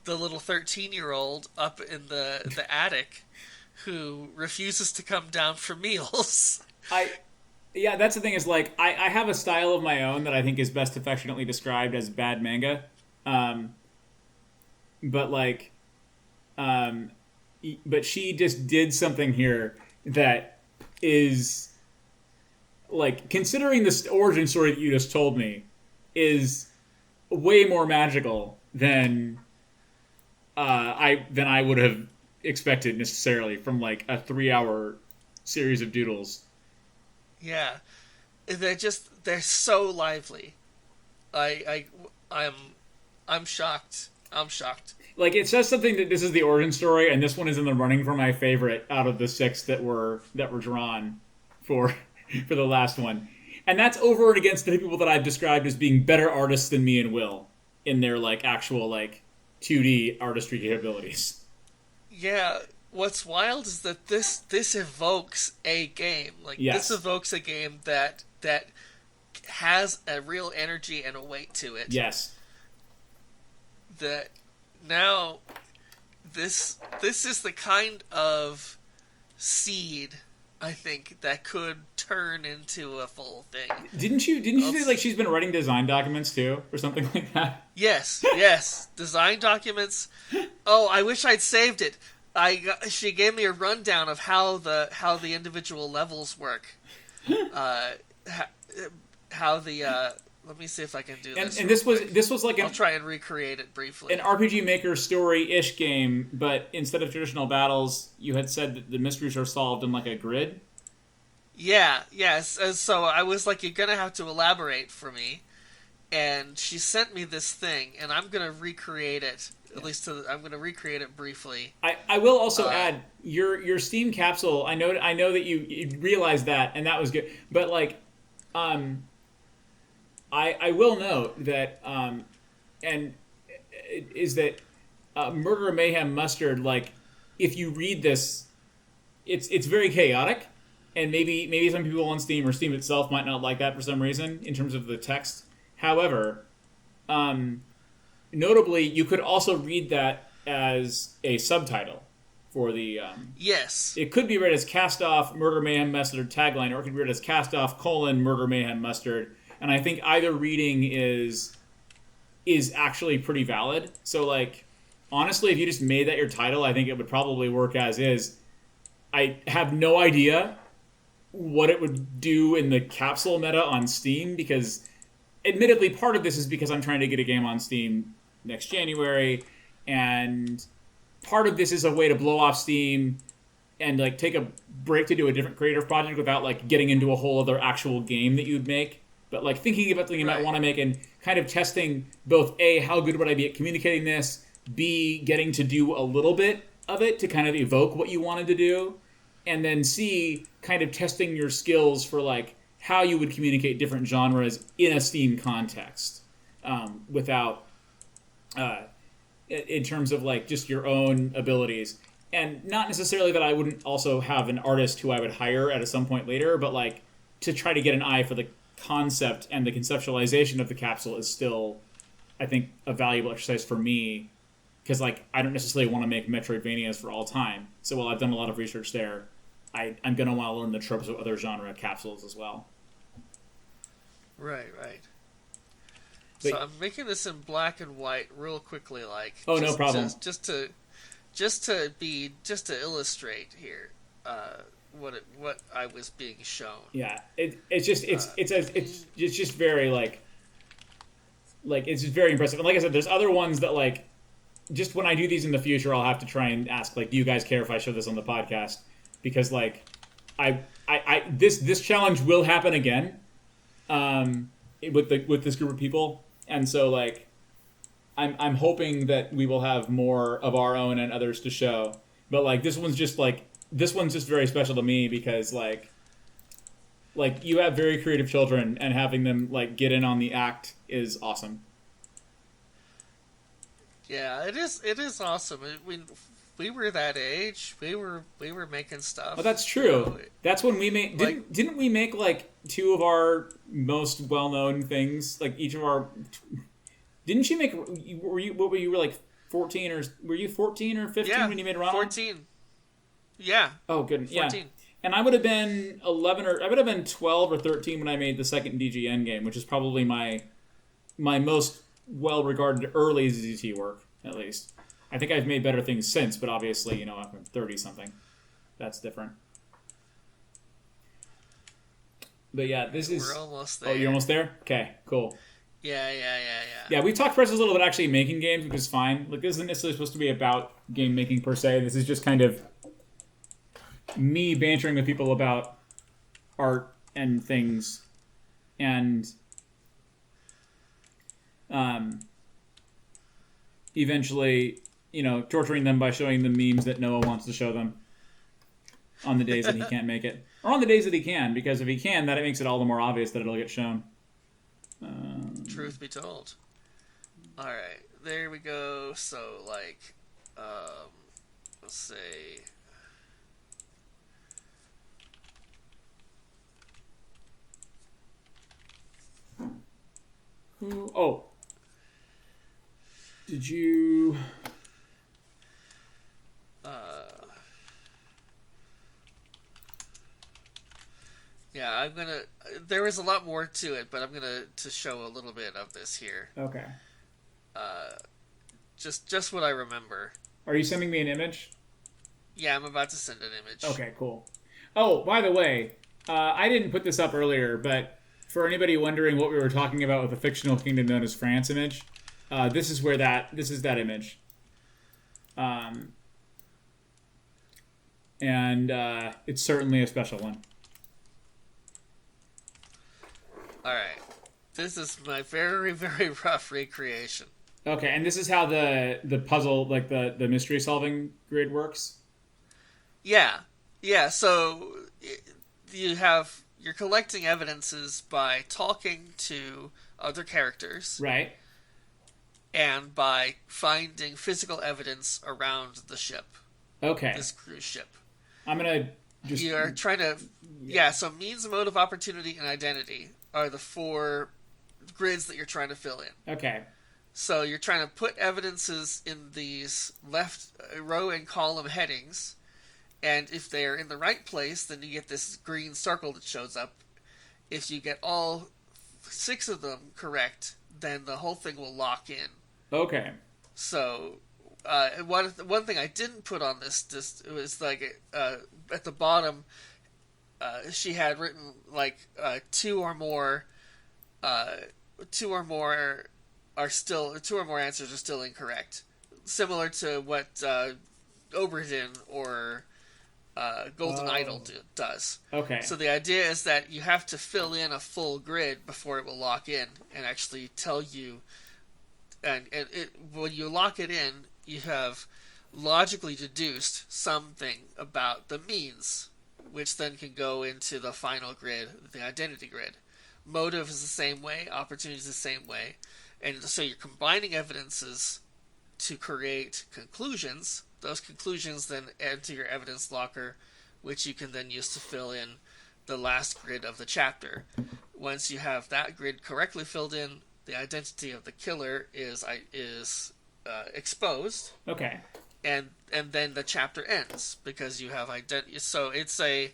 the little 13-year-old up in the attic who refuses to come down for meals. Yeah, that's the thing, is like I have a style of my own that I think is best affectionately described as bad manga. But she just did something here that is, like, considering this origin story that you just told me, is way more magical than I would have expected necessarily from like a 3-hour series of doodles. Yeah, they're so lively. I'm shocked. I'm shocked. Like, it says something that this is the origin story, and this one is in the running for my favorite out of the 6 that were drawn for the last one. And that's over and against the people that I've described as being better artists than me and Will in their like actual like 2D artistry capabilities. Yeah, what's wild is that this evokes a game. Like, yes. This evokes a game that has a real energy and a weight to it. Yes. That now this is the kind of seed, I think, that could turn into a full thing. Didn't you say like she's been writing design documents too, or something like that? Yes, design documents. Oh, I wish I'd saved it. She gave me a rundown of how the individual levels work. How the let me see if I can do this. And this was like I'll try and recreate it briefly. An RPG Maker story-ish game, but instead of traditional battles, you had said that the mysteries are solved in like a grid. Yes. And so I was like, you're gonna have to elaborate for me. And she sent me this thing, and I'm gonna recreate it. At least I'm gonna recreate it briefly. I will also add your Steam capsule. I know that you realized that, and that was good. But like, I will note that, and is that Murder Mayhem Mustard, like, if you read this, it's very chaotic, and maybe some people on Steam or Steam itself might not like that for some reason in terms of the text. However, notably, you could also read that as a subtitle for the. Yes. It could be read as Cast Off Murder Mayhem Mustard tagline, or it could be read as Cast Off Murder Mayhem Mustard. And I think either reading is actually pretty valid. So like, honestly, if you just made that your title, I think it would probably work as is. I have no idea what it would do in the capsule meta on Steam, because admittedly part of this is because I'm trying to get a game on Steam next January, and part of this is a way to blow off Steam and like take a break to do a different creative project without like getting into a whole other actual game that you'd make. But like thinking about something you might want to make and kind of testing both A, how good would I be at communicating this, B, getting to do a little bit of it to kind of evoke what you wanted to do, and then C, kind of testing your skills for like how you would communicate different genres in a Steam context, without in terms of like just your own abilities. And not necessarily that I wouldn't also have an artist who I would hire at some point later, but like to try to get an eye for the concept and the conceptualization of the capsule is still, I think, a valuable exercise for me, because like I don't necessarily want to make Metroidvanias for all time. So while I've done a lot of research there, I'm going to want to learn the tropes of other genre capsules as well. Right. But, so I'm making this in black and white real quickly, like. Oh, no problem. Just to illustrate here, what I was being shown. Yeah, it's just very like it's just very impressive. And like I said, there's other ones that like, just when I do these in the future, I'll have to try and ask like, do you guys care if I show this on the podcast? Because like, this challenge will happen again, with this group of people, and so like, I'm hoping that we will have more of our own and others to show. But like, this one's just very special to me because like you have very creative children, and having them like get in on the act is awesome. Yeah, it is awesome. We were that age. We were making stuff. Oh, that's true. You know, that's when we made. Didn't we make like two of our most well known things? Like each of our. Didn't you make? Were you like 14 or were you 14 or 15 when you made Ronald? 14. Yeah. Oh, good. 14. Yeah. And I would have been 11 or I would have been 12 or 13 when I made the second DGN game, which is probably my most well regarded early ZT work, at least. I think I've made better things since, but obviously, you know, I'm 30 something. That's different. But yeah, this is. We're almost there. Oh, you're almost there? Okay, cool. Yeah. Yeah, we talked for us a little bit actually making games, which is fine. Like, this isn't necessarily supposed to be about game making per se. This is just kind of me bantering with people about art and things, and eventually, you know, torturing them by showing them memes that Noah wants to show them on the days that he can't make it, or on the days that he can, because if he can, that makes it all the more obvious that it'll get shown. Truth be told. All right, there we go. So, like, let's say. Oh. Did you... Yeah, I'm gonna... There was a lot more to it, but I'm gonna to show a little bit of this here. Okay. Just what I remember. Are you sending me an image? Yeah, I'm about to send an image. Okay, cool. Oh, by the way, I didn't put this up earlier, but for anybody wondering what we were talking about with the fictional kingdom known as France image, this is that image. And it's certainly a special one. Alright. This is my very, very rough recreation. Okay, and this is how the puzzle, like the mystery solving grid works? Yeah. Yeah, so you're collecting evidences by talking to other characters. Right. And by finding physical evidence around the ship. Okay. This cruise ship. I'm gonna Just you're trying to, yeah. So means, mode of opportunity, and identity are the four grids that you're trying to fill in. okay. So you're trying to put evidences in these left row and column headings, and if they're in the right place, then you get this green circle that shows up. If you get all 6 of them correct, then the whole thing will lock in. Okay. So, one thing I didn't put on this it was like at the bottom, she had written like two or more answers are still incorrect, similar to what Oberdin or Golden Idol does. Okay. So the idea is that you have to fill in a full grid before it will lock in and actually tell you. And when you lock it in, you have logically deduced something about the means, which then can go into the final grid, the identity grid. Motive is the same way, opportunity is the same way, and so you're combining evidences to create conclusions. Those conclusions then enter your evidence locker, which you can then use to fill in the last grid of the chapter. Once you have that grid correctly filled in, the identity of the killer is exposed. Okay. And then the chapter ends because you have identity. So it's a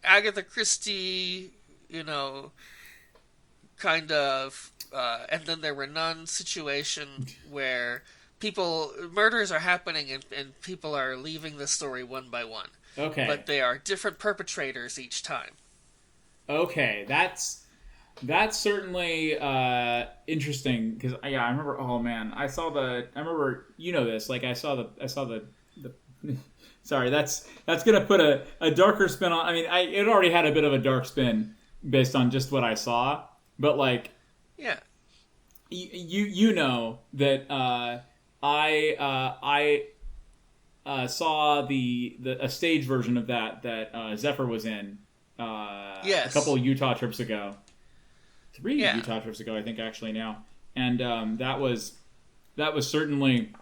Agatha Christie, kind of, and then there were none situation where murders are happening and people are leaving the story one by one. Okay. But they are different perpetrators each time. Okay, that's certainly interesting because I remember. Oh man, I remember this. Like I saw the. Sorry, that's gonna put a darker spin on. I mean, it already had a bit of a dark spin based on just what I saw, but like, yeah, you know that I saw a stage version of that Zephyr was in. Yes. A couple of Utah trips ago. 3 Utah trips ago, I think, actually now. And that was certainly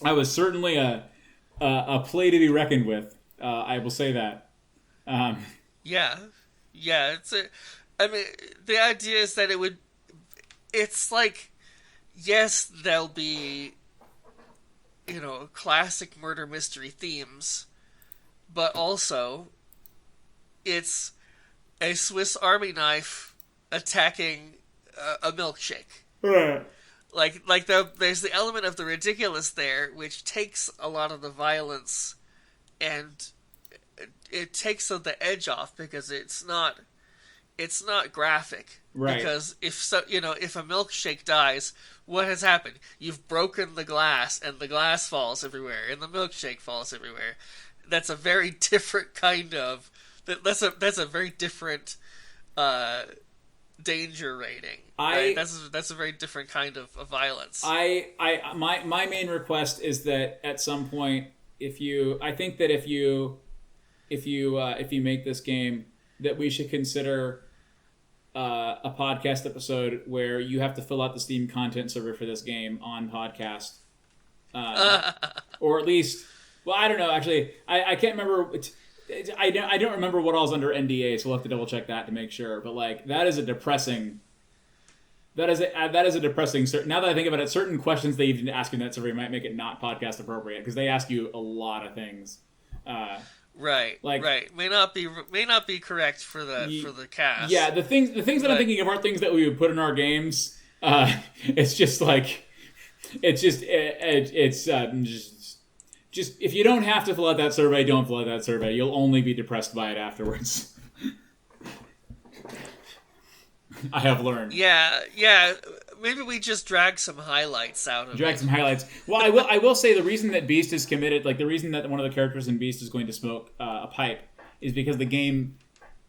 a play to be reckoned with. I will say that. Yeah. I mean, the idea is that it's like, yes, there'll be, classic murder mystery themes, but also it's a Swiss Army knife attacking a milkshake. Right. There's the element of the ridiculous there, which takes a lot of the violence, and it takes the edge off because it's not graphic. Right. Because if a milkshake dies, what has happened? You've broken the glass, and the glass falls everywhere, and the milkshake falls everywhere. That's a very different kind of. That's a very different danger rating. Right? That's a very different kind of violence. My main request is that at some point, if you make this game, that we should consider a podcast episode where you have to fill out the Steam content server for this game on podcast, or at least. Well, I don't know. Actually, I can't remember. I don't remember what all was under NDA, so we'll have to double check that to make sure. But like, that is a depressing. That is a depressing. Now that I think about it, certain questions they even ask in that survey might make it not podcast appropriate because they ask you a lot of things. Right. May not be correct for the cast. Yeah, the things that I'm thinking of aren't things that we would put in our games. It's just like, it's just if you don't have to fill out that survey, don't fill out that survey. You'll only be depressed by it afterwards. I have learned. Yeah. Maybe we just drag some highlights out of it. Some highlights. Well, I will say the reason that Beast is committed, like the reason that one of the characters in Beast is going to smoke a pipe, is because the game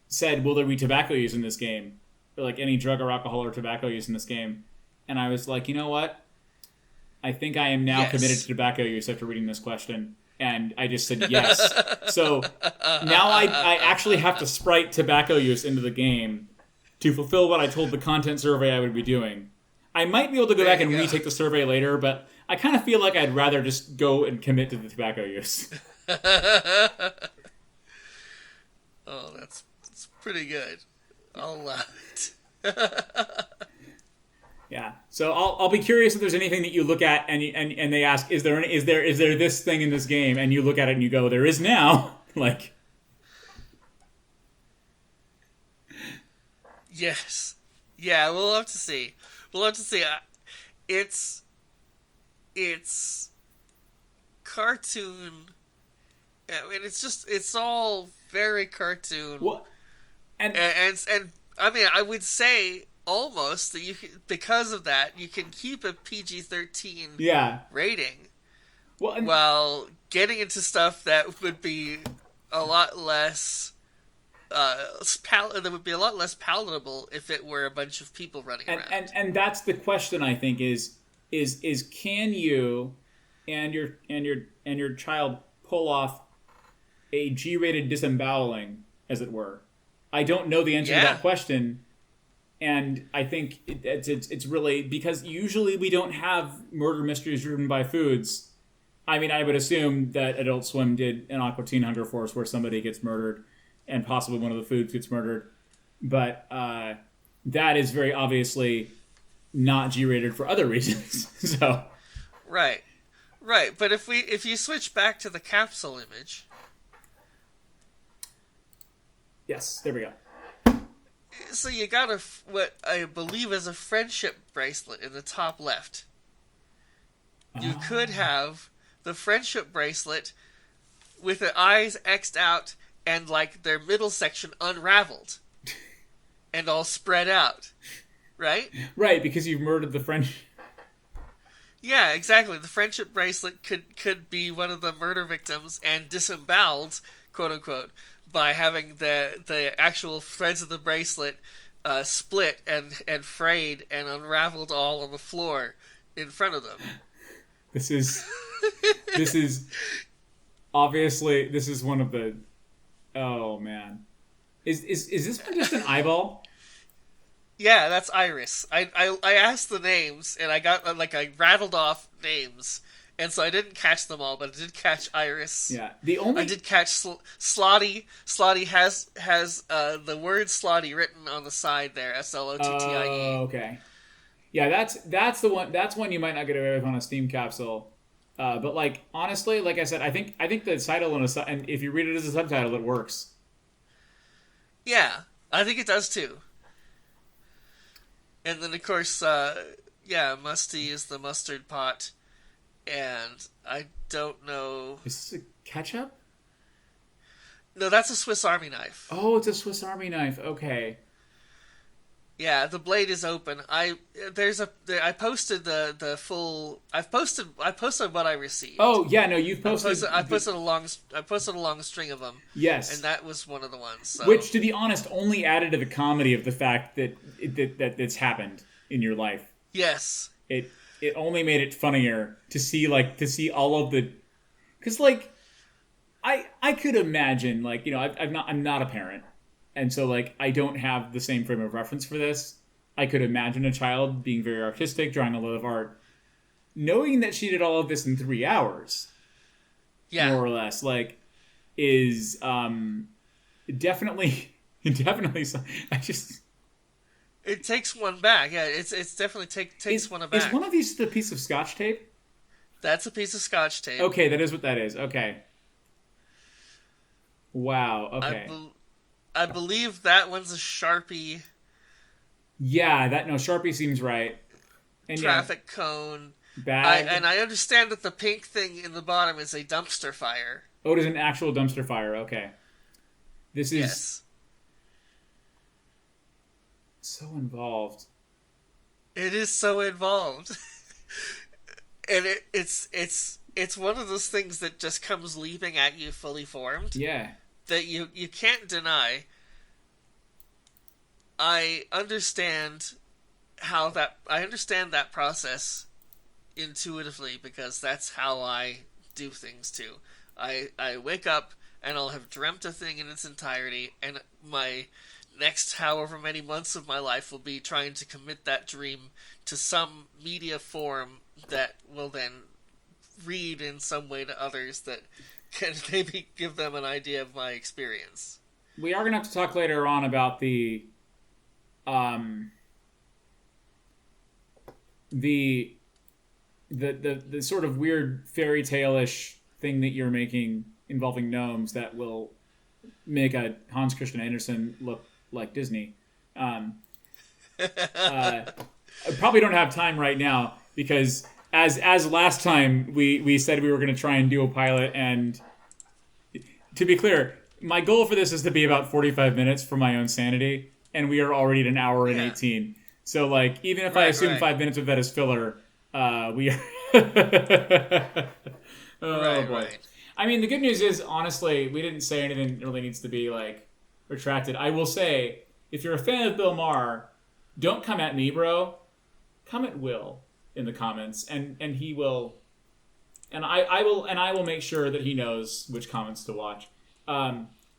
said, "Will there be tobacco use in this game, or like any drug or alcohol or tobacco use in this game?" And I was like, you know what? I think I am now committed to tobacco use after reading this question. And I just said yes. So now I actually have to sprite tobacco use into the game to fulfill what I told the content survey I would be doing. I might be able to go back and retake the survey later, but I kind of feel like I'd rather just go and commit to the tobacco use. Oh, that's pretty good. I'll allow it. Yeah. So I'll be curious if there's anything that you look at and they ask, is there this thing in this game? And you look at it and you go, there is now. Like, Yes. Yeah, we'll have to see. We'll have to see. It's it's cartoon. I mean, it's all very cartoon, what? And and I mean, I would say almost that because of that you can keep a PG-13 yeah. rating Well, and while getting into stuff that would be a lot less that would be a lot less palatable if it were a bunch of people running and, around. and that's the question, I think, is can you and your child pull off a G-rated disemboweling, as it were? I don't know the answer to Yeah. that question, and I think it's really because usually we don't have murder mysteries driven by foods. I mean, I would assume that Adult Swim did an Aqua Teen Hunger Force where somebody gets murdered and possibly one of the foods gets murdered, but that is very obviously not G-rated for other reasons. So Right. Right, but if you switch back to the capsule image, yes, there we go. so you got what I believe is a friendship bracelet in the top left. You could have the friendship bracelet with the eyes X'd out and like their middle section unraveled and all spread out, right? Right, because you've murdered the French. Yeah, exactly. The friendship bracelet could be one of the murder victims and disemboweled, quote unquote, by having the actual threads of the bracelet split and frayed and unraveled all on the floor in front of them. This is this is obviously this is one of the. Oh man, is this one just an eyeball? Yeah, that's Iris. I asked the names and I got like I rattled off names, and so I didn't catch them all, but I did catch Iris. Yeah, the I only. did catch Slotty. Slotty has the word Slotty written on the side there. Slottie. Oh, okay. Yeah, that's the one. That's one you might not get away with on a Steam capsule. But like honestly, like I said, I think the title and if you read it as a subtitle, it works. Yeah, I think it does too. And then of course, yeah, Musty is the mustard pot, and I don't know. Is this a ketchup? No, that's a Swiss Army knife. Oh, it's a Swiss Army knife. Okay. Yeah, the blade is open. I posted the full. I posted what I received. Oh yeah, no, you've posted. I posted a long string of them. Yes, and that was one of the ones. So. which, to be honest, only added to the comedy of the fact that that it's happened in your life. Yes, It only made it funnier to see all of the, because like I could imagine, like, I'm not a parent, and so like I don't have the same frame of reference for this. I could imagine a child being very artistic, drawing a lot of art, knowing that she did all of this in 3 hours, yeah, more or less, like, is definitely definitely. I just. it takes one back. Yeah, it's definitely takes one back. Is one of these the piece of Scotch tape? That's a piece of Scotch tape. Okay, that is what that is. Okay. Wow. Okay. I believe that one's a Sharpie Yeah, Sharpie seems right. And traffic cone. bag. I understand that the pink thing in the bottom is a dumpster fire. Oh, it is an actual dumpster fire. Okay. This is Yes. so involved. It is so involved. And it's one of those things that just comes leaping at you fully formed Yeah. that you can't deny. I understand that process intuitively because that's how I do things too. I wake up and I'll have dreamt a thing in its entirety, and my next however many months of my life will be trying to commit that dream to some media form that will then read in some way to others that can maybe give them an idea of my experience. We are going to have to talk later on about um, the the sort of weird fairy tale-ish thing that you're making involving gnomes that will make a Hans Christian Andersen look like Disney. I probably don't have time right now because as last time we said we were going to try and do a pilot, and to be clear, my goal for this is to be about 45 minutes for my own sanity, and we are already at an hour and 18. So like even if I assume 5 minutes of that is filler, we are oh boy. Right. I mean, the good news is, honestly, we didn't say anything that really needs to be like retracted. I will say, if you're a fan of Bill Maher, don't come at me, bro. Come at Will in the comments, and he will, and I will make sure that he knows which comments to watch.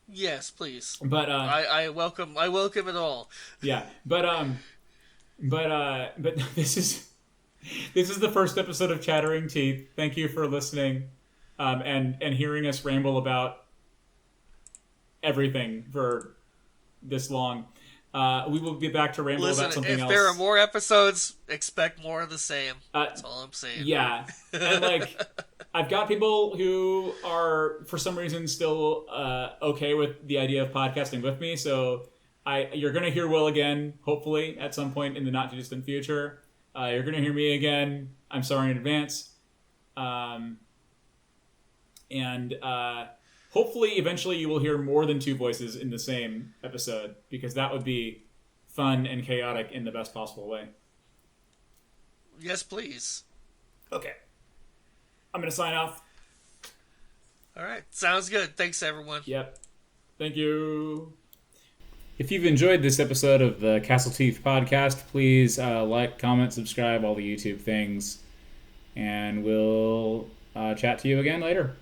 Yes, please. But I welcome it all. Yeah, but this is the first episode of Chattering Teeth. Thank you for listening, and hearing us ramble about everything for this long. We will get back to ramble about something else. If there are more episodes, expect more of the same. That's all I'm saying. Yeah, and like I've got people who are for some reason still okay with the idea of podcasting with me. So you're gonna hear Will again, hopefully at some point in the not too distant future. You're gonna hear me again. I'm sorry in advance. And hopefully, eventually, you will hear more than two voices in the same episode, because that would be fun and chaotic in the best possible way. Yes, please. Okay. I'm going to sign off. All right. Sounds good. Thanks, everyone. Yep. Thank you. If you've enjoyed this episode of the Castle Teeth podcast, please like, comment, subscribe, all the YouTube things. And we'll chat to you again later.